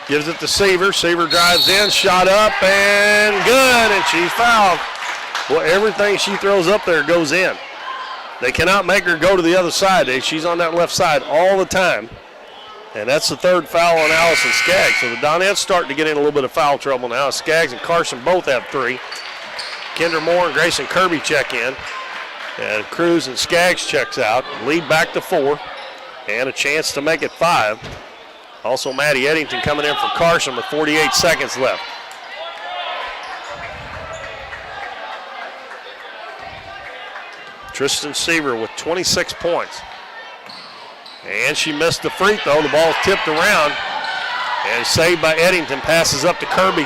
Gives it to Seaver. Seaver drives in, shot up, and good, and she's fouled. Well, everything she throws up there goes in. They cannot make her go to the other side. She's on that left side all the time. And that's the 3rd foul on Allison Skaggs. So the Donettes starting to get in a little bit of foul trouble now. Skaggs and Carson both have 3. Kendra Moore and Grayson Kirby check in. And Cruz and Skaggs checks out. Lead back to 4. And a chance to make it 5. Also, Maddie Eddington coming in for Carson with 48 seconds left. Tristan Seaver with 26 points. And she missed the free throw. The ball tipped around and saved by Eddington. Passes up to Kirby,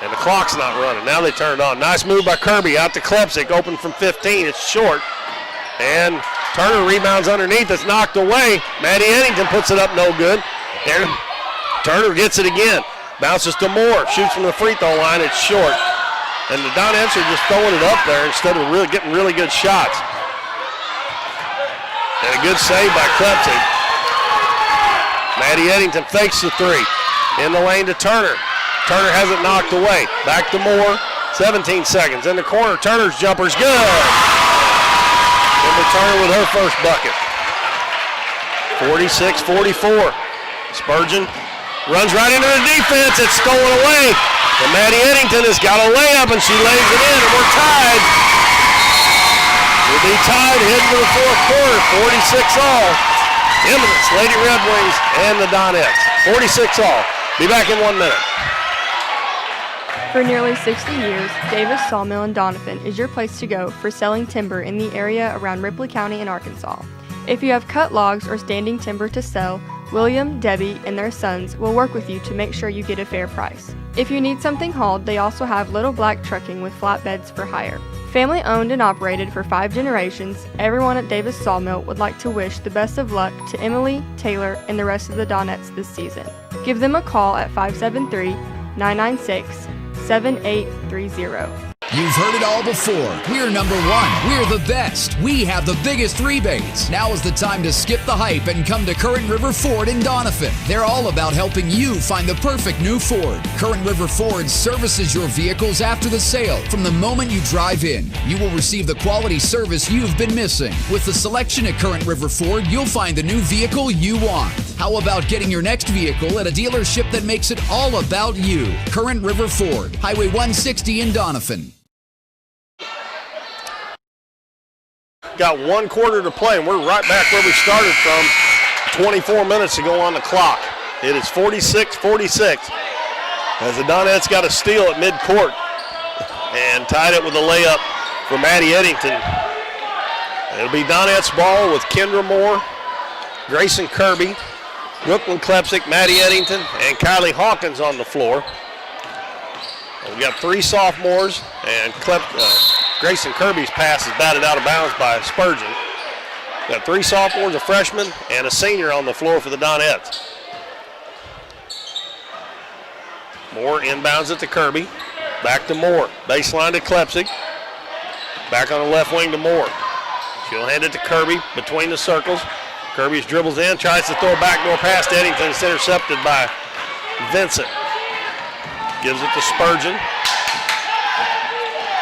and the clock's not running. Now they turn it on. Nice move by Kirby out to Klepsik. Open from 15. It's short. And Turner rebounds underneath. It's knocked away. Maddie Eddington puts it up, no good. There, Turner gets it again. Bounces to Moore. Shoots from the free throw line. It's short. And the Donettes are just throwing it up there instead of really getting really good shots. And a good save by Klepsik. Maddie Eddington fakes the 3. In the lane to Turner. Turner has it knocked away. Back to Moore. 17 seconds. In the corner, Turner's jumper's good. Kimber Turner with her first bucket. 46-44. Spurgeon runs right into the defense. It's stolen away. And Maddie Eddington has got a layup, and she lays it in, and we're tied. We'll be tied heading to the 4th quarter, 46-all. Eminence, Lady Red Wings, and the Donettes. 46-all. Be back in 1 minute. For nearly 60 years, Davis Sawmill in Doniphan is your place to go for selling timber in the area around Ripley County in Arkansas. If you have cut logs or standing timber to sell, William, Debbie, and their sons will work with you to make sure you get a fair price. If you need something hauled, they also have Little Black Trucking with flatbeds for hire. Family owned and operated for 5 generations, everyone at Davis Sawmill would like to wish the best of luck to Emily, Taylor, and the rest of the Donettes this season. Give them a call at 573-996-7830. You've heard it all before. We're number 1. We're the best. We have the biggest rebates. Now is the time to skip the hype and come to Current River Ford in Doniphan. They're all about helping you find the perfect new Ford. Current River Ford services your vehicles after the sale. From the moment you drive in, you will receive the quality service you've been missing. With the selection at Current River Ford, you'll find the new vehicle you want. How about getting your next vehicle at a dealership that makes it all about you? Current River Ford, Highway 160 in Doniphan. Got 1 quarter to play, and we're right back where we started from 24 minutes to go on the clock. It is 46-46 as the Donettes got a steal at midcourt and tied it with a layup for Maddie Eddington. It'll be Donettes ball with Kendra Moore, Grayson Kirby, Brooklyn Klepsick, Maddie Eddington, and Kylie Hawkins on the floor. We got 3 sophomores, and Grayson Kirby's pass is batted out of bounds by Spurgeon. We got 3 sophomores, a freshman, and a senior on the floor for the Donettes. Moore inbounds it to Kirby. Back to Moore. Baseline to Klepsick. Back on the left wing to Moore. She'll hand it to Kirby between the circles. Kirby dribbles in, tries to throw a backdoor pass to Eddington. It's intercepted by Vincent. Gives it to Spurgeon.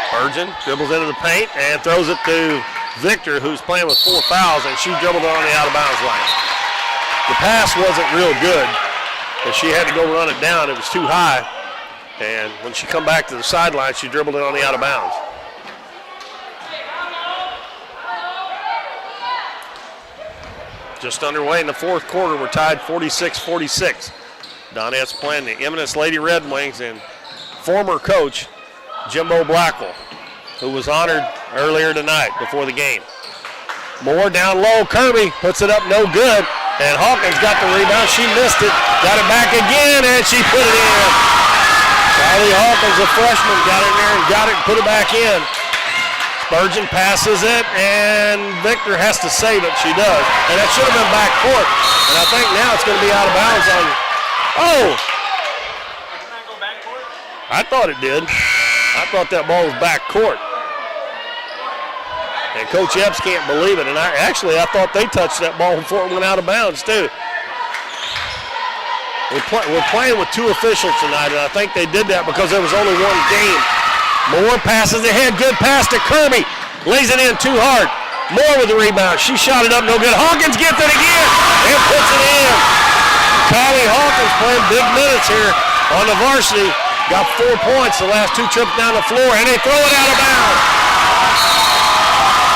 Spurgeon dribbles into the paint and throws it to Victor, who's playing with 4 fouls, and she dribbled it on the out-of-bounds line. The pass wasn't real good, but she had to go run it down. It was too high, and when she come back to the sideline, she dribbled it on the out-of-bounds. Just underway in the 4th quarter. We're tied 46-46. Donettes playing the Eminence Lady Red Wings and former coach Jimbo Blackwell, who was honored earlier tonight before the game. Moore down low. Kirby puts it up, no good. And Hawkins got the rebound. She missed it. Got it back again, and she put it in. Kylie Hawkins, a freshman, got in there and got it and put it back in. Spurgeon passes it, and Victor has to save it. She does. And that should have been back court. And I think now it's going to be out of bounds on. Oh! I thought it did. I thought that ball was back court. And Coach Epps can't believe it. And I thought they touched that ball before it went out of bounds, too. We're playing with 2 officials tonight, and I think they did that because there was only 1 game. Moore passes ahead. Good pass to Kirby. Lays it in too hard. Moore with the rebound. She shot it up, no good. Hawkins gets it again and puts it in. Kylie Hawkins playing big minutes here on the varsity. Got 4 points the last 2 trips down the floor, and they throw it out of bounds.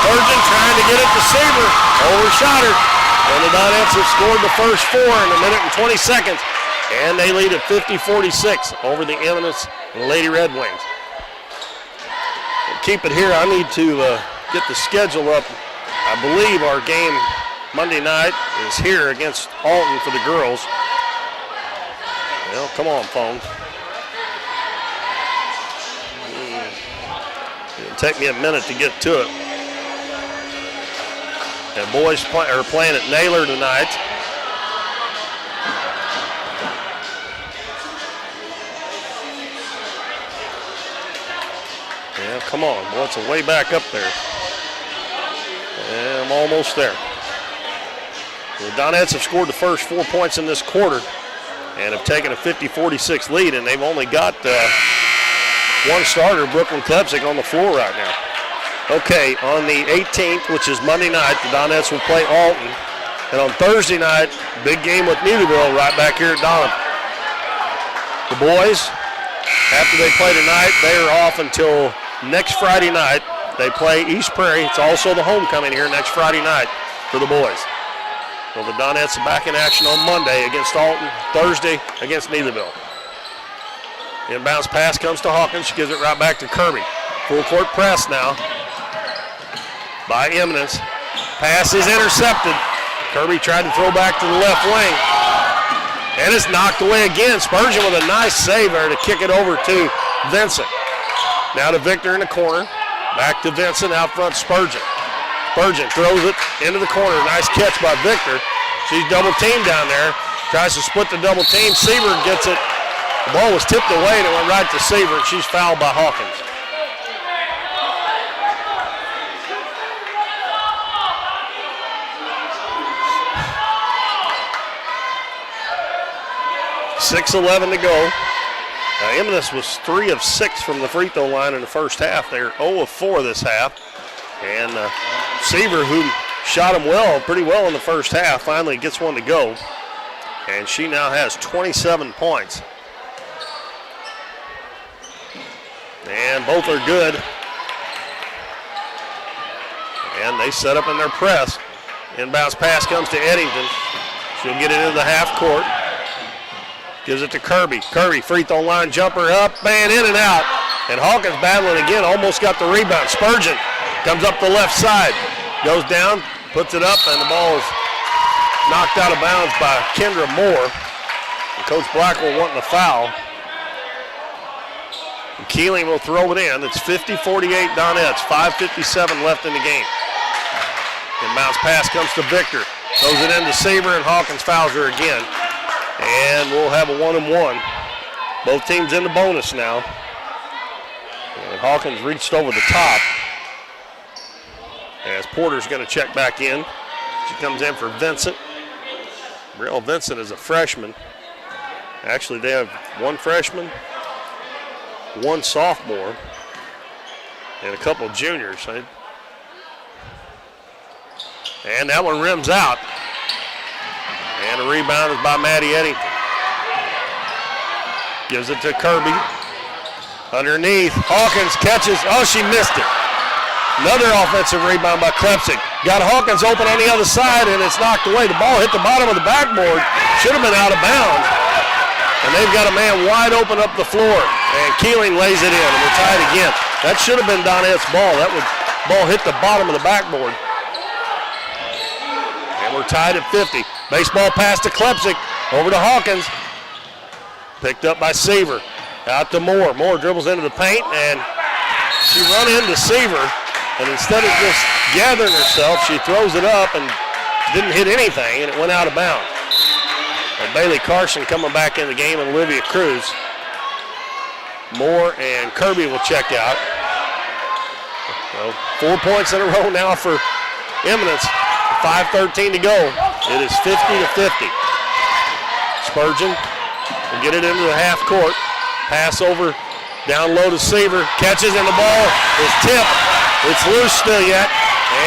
Spurgeon trying to get it to Saber. Overshot her. And the Donettes have scored the first 4 in a minute and 20 seconds. And they lead at 50-46 over the Eminence Lady Red Wings. We'll keep it here. I need to get the schedule up. I believe our game Monday night is here against Alton for the girls. Well, come on, phone. It'll take me a minute to get to it. The boys are playing at Naylor tonight. Yeah, come on. Boy, it's way back up there. Yeah, I'm almost there. The Donettes have scored the first 4 points in this quarter and have taken a 50-46 lead, and they've only got 1 starter, Brooklyn Klepsick, on the floor right now. Okay, on the 18th, which is Monday night, the Donettes will play Alton. And on Thursday night, big game with Neelyville right back here at Doniphan. The boys, after they play tonight, they are off until next Friday night. They play East Prairie. It's also the homecoming here next Friday night for the boys. Well, the Donettes are back in action on Monday against Alton, Thursday against Neelyville. Inbounds pass comes to Hawkins. She gives it right back to Kirby. Full court press now by Eminence. Pass is intercepted. Kirby tried to throw back to the left wing. And it's knocked away again. Spurgeon with a nice save there to kick it over to Vincent. Now to Victor in the corner. Back to Vincent, out front Spurgeon. Spurgeon throws it into the corner. Nice catch by Victor. She's double teamed down there. Tries to split the double team. Seaver gets it. The ball was tipped away and it went right to Seaver, and she's fouled by Hawkins. .6:11 to go. Eminence was 3 of 6 from the free throw line in the first half. They're 0 of 4 this half. And Seaver, who shot him pretty well in the first half, finally gets one to go. And she now has 27 points. And both are good. And they set up in their press. Inbounds pass comes to Eddington. She'll get it into the half court. Gives it to Kirby. Kirby, free throw line jumper up, and in and out. And Hawkins battling again, almost got the rebound. Spurgeon comes up the left side, goes down, puts it up, and the ball is knocked out of bounds by Kendra Moore. And Coach Blackwell wanting a foul. And Keeling will throw it in. It's 50-48 Donettes, 5:57 left in the game. Inbounds pass comes to Victor. Throws it into Seaver, and Hawkins fouls her again. And we'll have a 1-and-1. Both teams in the bonus now. And Hawkins reached over the top. As Porter's going to check back in. She comes in for Vincent. Brielle Vincent is a freshman. Actually, they have 1 freshman, 1 sophomore, and a couple of juniors. And that one rims out. And a rebound is by Maddie Eddington. Gives it to Kirby. Underneath, Hawkins catches. Oh, she missed it. Another offensive rebound by Klepsik. Got Hawkins open on the other side, and it's knocked away. The ball hit the bottom of the backboard. Should have been out of bounds. And they've got a man wide open up the floor. And Keeling lays it in, and we're tied again. That should have been Donette's ball. That ball hit the bottom of the backboard. And we're tied at 50. Baseball pass to Klepsik, over to Hawkins. Picked up by Seaver. Out to Moore. Moore dribbles into the paint, and she run into Seaver. And instead of just gathering herself, she throws it up and didn't hit anything, and it went out of bounds. And Bailey Carson coming back in the game, and Olivia Cruz. Moore and Kirby will check out. So 4 points in a row now for Eminence. 5:13 to go. It is 50-50. Spurgeon will get it into the half court. Pass over down low to Seaver. Catches, and the ball is tipped. It's loose still yet.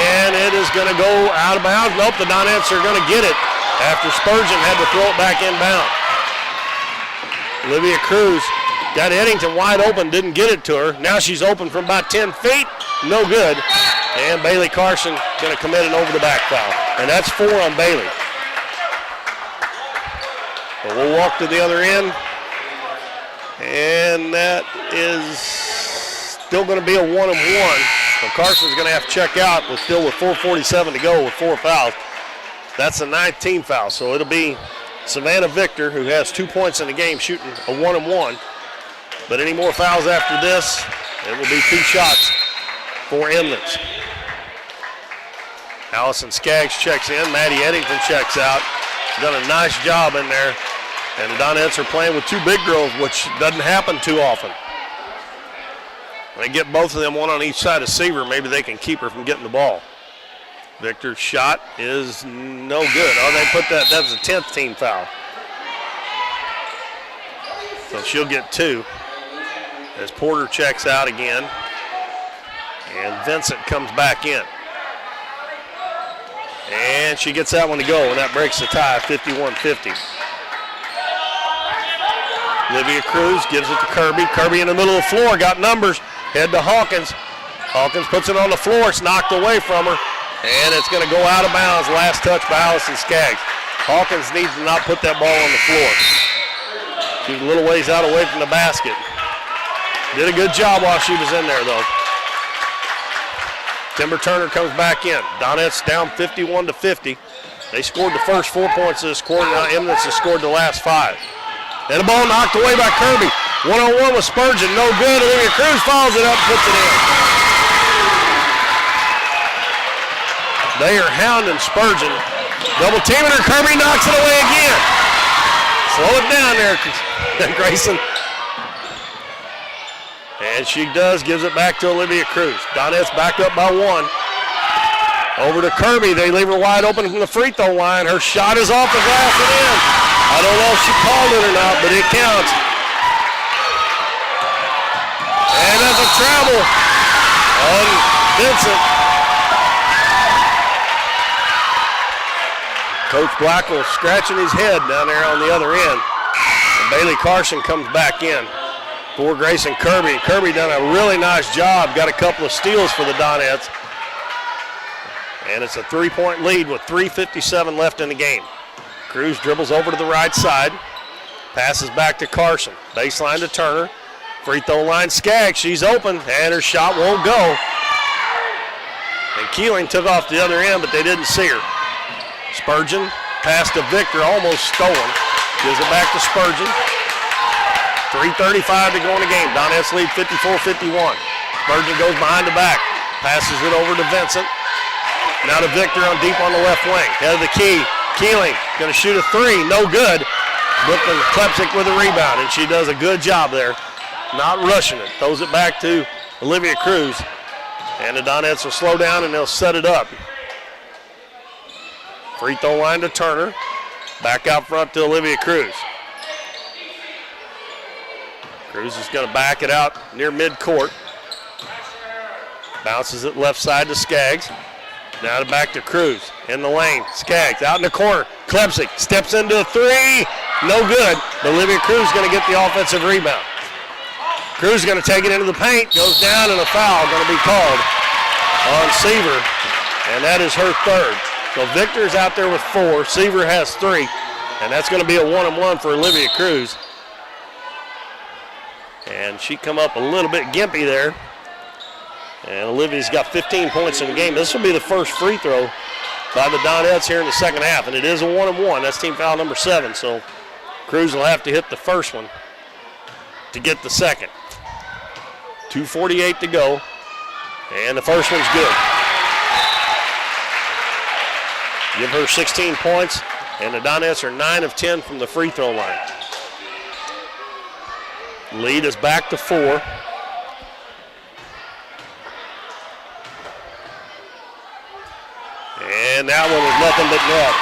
And it is going to go out of bounds. Nope, the Donettes are going to get it after Spurgeon had to throw it back inbound. Olivia Cruz got Eddington wide open, didn't get it to her. Now she's open from about 10 feet. No good. And Bailey Carson going to commit an over the back foul. And that's 4 on Bailey. But we'll walk to the other end. And that is still going to be a 1-and-1. So Carson's going to have to check out with 4:47 to go with 4 fouls. That's a 19 foul. So it'll be Savannah Victor, who has 2 points in the game, shooting a 1-and-1. But any more fouls after this, it will be 2 shots for Eminence. Allison Skaggs checks in. Maddie Eddington checks out. Done a nice job in there. And the Donettes are playing with 2 big girls, which doesn't happen too often. They get both of them, one on each side of Seaver. Maybe they can keep her from getting the ball. Victor's shot is no good. Oh, they put that. That's a 10th team foul. So she'll get 2 as Porter checks out again. And Vincent comes back in. And she gets that one to go, and that breaks the tie, 51-50. Olivia Cruz gives it to Kirby. Kirby in the middle of the floor, got numbers. Head to Hawkins. Hawkins puts it on the floor. It's knocked away from her. And it's going to go out of bounds. Last touch by Allison Skaggs. Hawkins needs to not put that ball on the floor. She's a little ways out away from the basket. Did a good job while she was in there, though. Timber Turner comes back in. Donettes down 51-50. They scored the first 4 points of this quarter. Now Eminence has scored the last 5. And the ball knocked away by Kirby. One-on-one with Spurgeon. No good. Olivia Cruz follows it up and puts it in. They are hounding Spurgeon. Double teaming her. Kirby knocks it away again. Slow it down there, Grayson. And she does, gives it back to Olivia Cruz. Donettes back up by 1. Over to Kirby. They leave her wide open from the free throw line. Her shot is off the glass and in. I don't know if she called it or not, but it counts. And that's a travel on Vincent. Coach Blackwell scratching his head down there on the other end. And Bailey Carson comes back in for Grayson Kirby. Kirby done a really nice job. Got a couple of steals for the Donettes. And it's a 3-point lead with 3:57 left in the game. Cruz dribbles over to the right side. Passes back to Carson. Baseline to Turner. Free throw line, Skaggs. She's open, and her shot won't go. And Keeling took off the other end, but they didn't see her. Spurgeon pass to Victor, almost stolen. Gives it back to Spurgeon. 3:35 to go in the game. Donettes lead 54-51. Spurgeon goes behind the back. Passes it over to Vincent. Now to Victor on deep on the left wing. Head of the key. Keeling going to shoot a 3. No good. Brooklyn Klepsik with a rebound, and she does a good job there. Not rushing it. Throws it back to Olivia Cruz. And the Donettes will slow down and they'll set it up. Free throw line to Turner. Back out front to Olivia Cruz. Cruz is going to back it out near midcourt. Bounces it left side to Skaggs. Now back to Cruz in the lane. Skaggs out in the corner. Klepsik steps into a 3. No good. But Olivia Cruz is going to get the offensive rebound. Cruz is going to take it into the paint. Goes down and a foul going to be called on Seaver. And that is her 3rd. So Victor's out there with 4. Seaver has 3. And that's going to be a 1-and-1 for Olivia Cruz. And she come up a little bit gimpy there. And Olivia's got 15 points in the game. This will be the first free throw by the Donettes here in the second half. And it is a 1-and-1. That's team foul number 7. So Cruz will have to hit the first one to get the second. 2:48 to go. And the first one's good. Give her 16 points. And the Donettes are 9 of 10 from the free throw line. Lead is back to 4. And that one was nothing but net.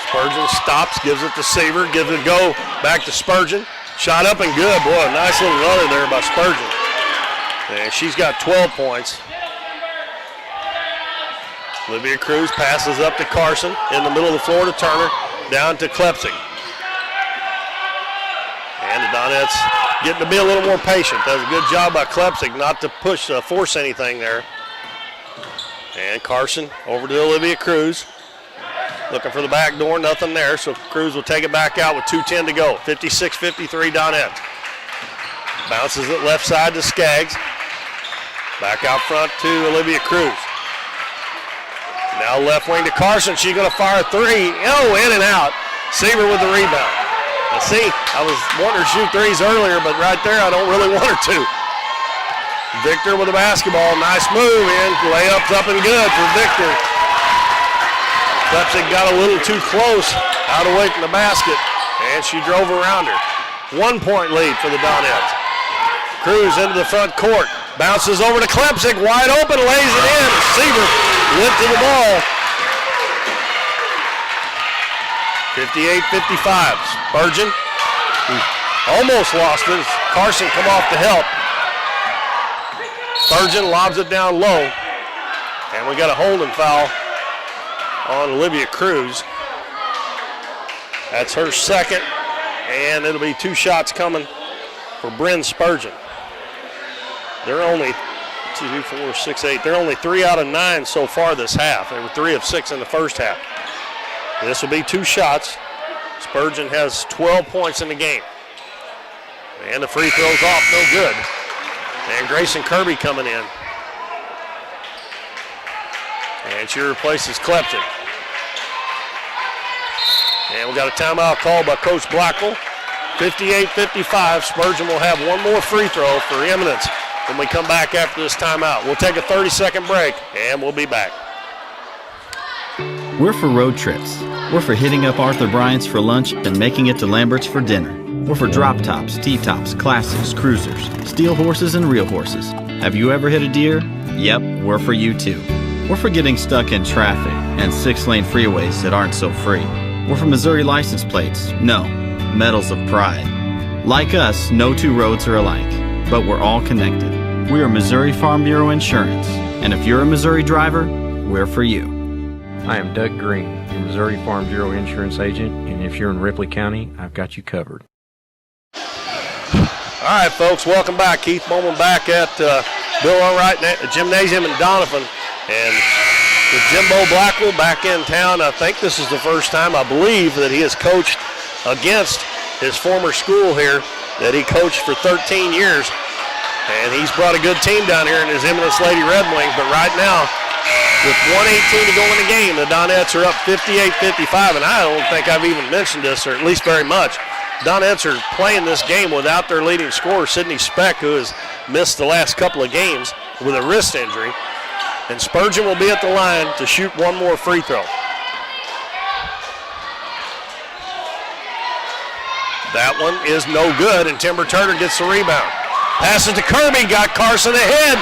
Spurgeon stops, gives it to Seaver, gives it a go back to Spurgeon. Shot up and good. Boy, a nice little runner there by Spurgeon. And she's got 12 points. Olivia Cruz passes up to Carson in the middle of the floor to Turner, down to Klepsik. And the Donettes getting to be a little more patient. Does a good job by Klepsik not to force anything there. And Carson over to Olivia Cruz. Looking for the back door, nothing there. So Cruz will take it back out with 2:10 to go. 56-53 Donettes. Bounces it left side to Skaggs. Back out front to Olivia Cruz. Now left wing to Carson. She's going to fire a 3. Oh, in and out. Seaver with the rebound. Now see, I was wanting her to shoot 3s earlier, but right there I don't really want her to. Victor with the basketball. Nice move in. Layups up and good for Victor. Klepsik got a little too close out away from the basket, and she drove around her. 1-point lead for the Donettes. Cruz into the front court. Bounces over to Klepsik, wide open, lays it in. Seaver went to the ball. 58-55. Spurgeon, who almost lost it. Carson come off to help. Spurgeon lobs it down low. And we got a holding foul on Olivia Cruz. That's her second. And it'll be 2 shots coming for Bryn Spurgeon. They're only 2, 4, 6, 8. They're only 3 out of 9 so far this half. They were 3 of 6 in the first half. This will be 2 shots. Spurgeon has 12 points in the game. And the free throw's off, no good. And Grayson Kirby coming in. And she replaces Clepton. And we got a timeout called by Coach Blackwell. 58-55. Spurgeon will have one more free throw for Eminence when we come back after this timeout. We'll take a 30-second break, and we'll be back. We're for road trips. We're for hitting up Arthur Bryant's for lunch and making it to Lambert's for dinner. We're for drop tops, T-tops, classics, cruisers, steel horses, and real horses. Have you ever hit a deer? Yep, we're for you too. We're for getting stuck in traffic and 6-lane freeways that aren't so free. We're for Missouri license plates. No, medals of pride. Like us, no two roads are alike, but we're all connected. We are Missouri Farm Bureau Insurance, and if you're a Missouri driver, we're for you. I am Doug Green, your Missouri Farm Bureau Insurance Agent, and if you're in Ripley County, I've got you covered. All right, folks, welcome back. Keith Bowman back at Bill Allwright Gymnasium in Doniphan. And with Jimbo Blackwell back in town, I think this is the first time, I believe, that he has coached against his former school here that he coached for 13 years. And he's brought a good team down here in his Eminence Lady Red Wings. But right now, with 1:18 to go in the game, the Donettes are up 58-55. And I don't think I've even mentioned this, or at least very much. Donettes are playing this game without their leading scorer, Sidney Speck, who has missed the last couple of games with a wrist injury. And Spurgeon will be at the line to shoot one more free throw. That one is no good, and Timber Turner gets the rebound. Passes to Kirby, got Carson ahead.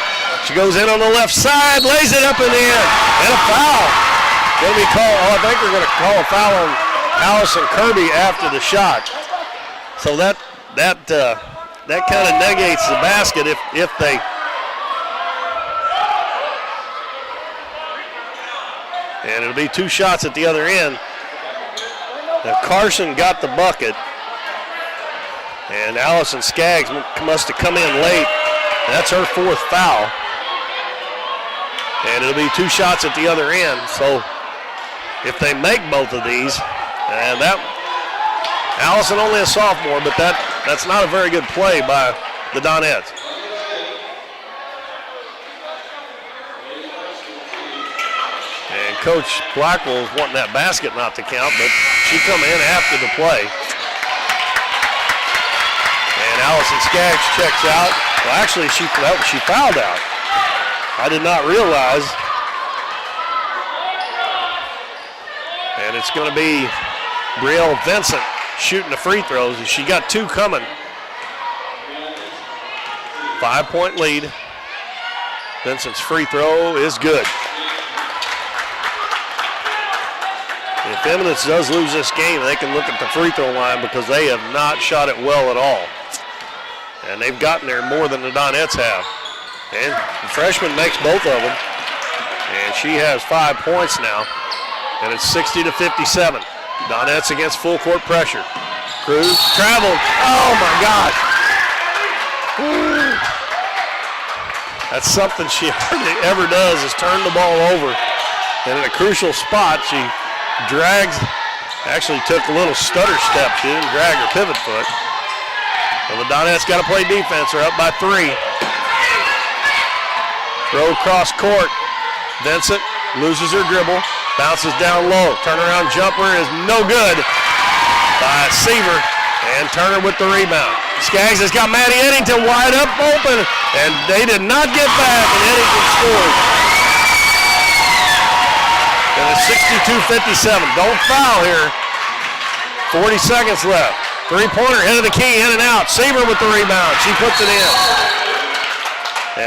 She goes in on the left side, lays it up in the end, and a foul. Going to be called, I think they're going to call a foul on Allison Kirby after the shot. So that kind of negates the basket if they. And it'll be two shots at the other end. Now Carson got the bucket. And Allison Skaggs must have come in late. That's her fourth foul. And it'll be two shots at the other end. So if they make both of these, and that Allison only a sophomore, but that's not a very good play by the Donettes. And Coach Blackwell is wanting that basket not to count, but she come in after the play. And Allison Skaggs checks out. Well, actually, she fouled out. I did not realize. And it's going to be Brielle Vincent shooting the free throws, and she got two coming. 5-point lead. Vincent's free throw is good. If Eminence does lose this game, they can look at the free throw line because they have not shot it well at all. And they've gotten there more than the Donettes have. And the freshman makes both of them. And she has 5 points now. And it's 60-57. Donettes against full court pressure. Cruz traveled. Oh my gosh. That's something she hardly ever does, is turn the ball over. And in a crucial spot, she drags, actually took a little stutter step. She didn't drag her pivot foot. Well, the Donettes got to play defense. They're up by 3. Throw across court. Vincent loses her dribble. Bounces down low. Turnaround jumper is no good by Seaver. And Turner with the rebound. Skaggs has got Maddie Eddington wide up open. And they did not get back. And Eddington scored. And it's 62-57. Don't foul here. 40 seconds left. Three-pointer, head of the key, in and out. Seaver with the rebound. She puts it in.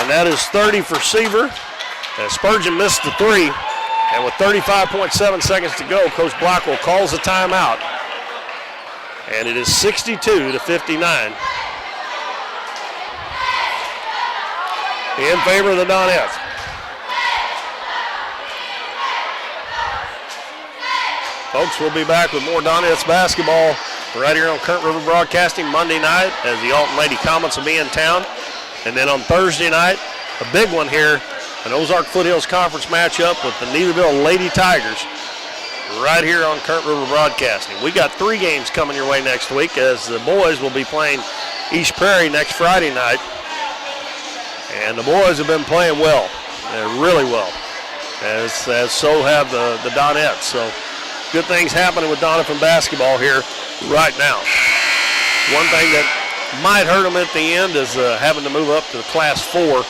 And that is 30 for Seaver. And Spurgeon missed the 3. And with 35.7 seconds to go, Coach Blackwell calls a timeout. And it is 62-59. In favor of the Donettes. Folks, we'll be back with more Donettes basketball right here on Current River Broadcasting Monday night as the Alton Lady Comets will be in town. And then on Thursday night, a big one here, an Ozark Foothills Conference matchup with the Neederville Lady Tigers right here on Current River Broadcasting. We got 3 games coming your way next week as the boys will be playing East Prairie next Friday night. And the boys have been playing well, really well. as so have the Donettes. So good things happening with Doniphan basketball here right now. One thing that might hurt them at the end is having to move up to the Class 4,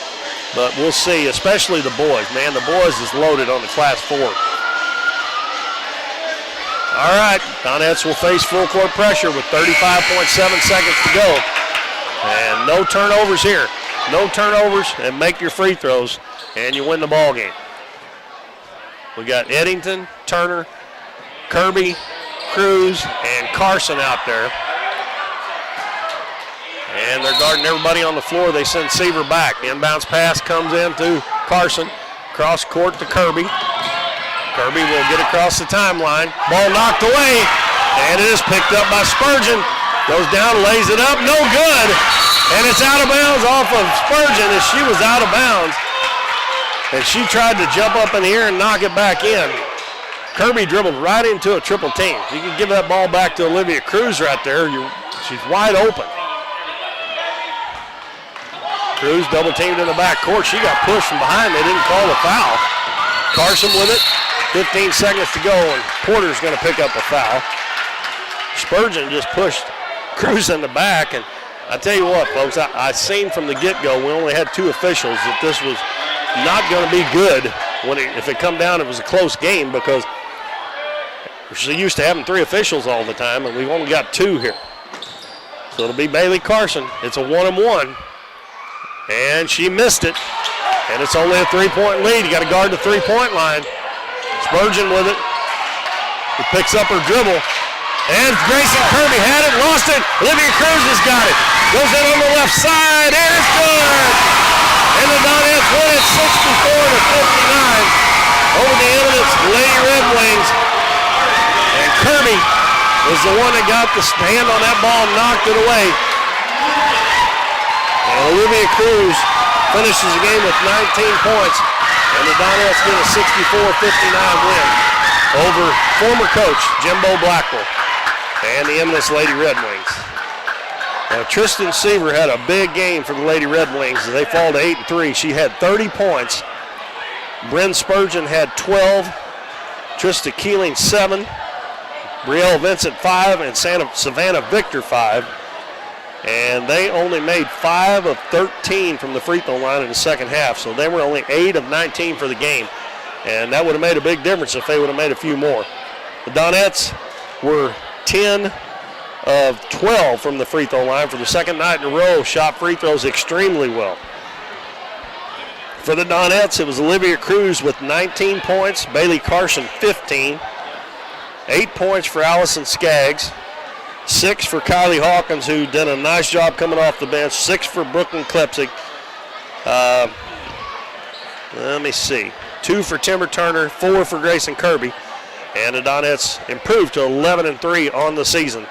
but we'll see, especially the boys. Man, the boys is loaded on the Class 4. All right, Donettes will face full court pressure with 35.7 seconds to go. And no turnovers here. No turnovers, and make your free throws, and you win the ball game. We got Eddington, Turner, Kirby, Cruz, and Carson out there. And they're guarding everybody on the floor. They send Seaver back. Inbounds pass comes in to Carson. Cross court to Kirby. Kirby will get across the timeline. Ball knocked away, and it is picked up by Spurgeon. Goes down, lays it up, no good. And it's out of bounds off of Spurgeon as she was out of bounds. And she tried to jump up in the air and knock it back in. Kirby dribbled right into a triple team. You can give that ball back to Olivia Cruz right there. She's wide open. Cruz double teamed in the back court. She got pushed from behind. They didn't call a foul. Carson with it. 15 seconds to go, and Porter's going to pick up a foul. Spurgeon just pushed Cruz in the back, and I tell you what, folks, I seen from the get-go, we only had 2 officials, that this was not going to be good if it come down. It was a close game because we're so used to having 3 officials all the time, and we've only got 2 here. So it'll be Bailey Carson. It's a 1-on-1, and she missed it, and it's only a 3-point lead. You got to guard the 3-point line. Spurgeon with it. He picks up her dribble. And Grayson Kirby had it, lost it. Olivia Cruz has got it. Goes in on the left side, and it's good. And the Donettes win it 64-59 over the Eminence Lady Red Wings. And Kirby was the one that got the hand on that ball and knocked it away. And Olivia Cruz finishes the game with 19 points. And the Donettes get a 64-59 win over former coach Jimbo Blackwell and the Eminence Lady Red Wings. Now, Tristan Seaver had a big game for the Lady Red Wings as they fall to 8-3. She had 30 points. Bryn Spurgeon had 12. Trista Keeling 7. Brielle Vincent 5 and Savannah Victor 5. And they only made 5 of 13 from the free throw line in the second half. So they were only 8 of 19 for the game. And that would have made a big difference if they would have made a few more. The Donettes were 10 of 12 from the free throw line for the second night in a row. Shot free throws extremely well. For the Donettes, it was Olivia Cruz with 19 points. Bailey Carson 15. 8 points for Allison Skaggs. 6 for Kylie Hawkins, who did a nice job coming off the bench. 6 for Brooklyn Klepsig. Let me see. 2 for Timber Turner, 4 for Grayson Kirby. And the Donettes improved to 11-3 on the season.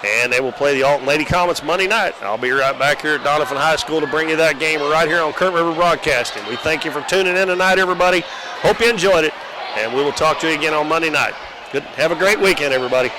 And they will play the Alton Lady Comets Monday night. I'll be right back here at Doniphan High School to bring you that game right here on Current River Broadcasting. We thank you for tuning in tonight, everybody. Hope you enjoyed it. And we will talk to you again on Monday night. Good. Have a great weekend, everybody.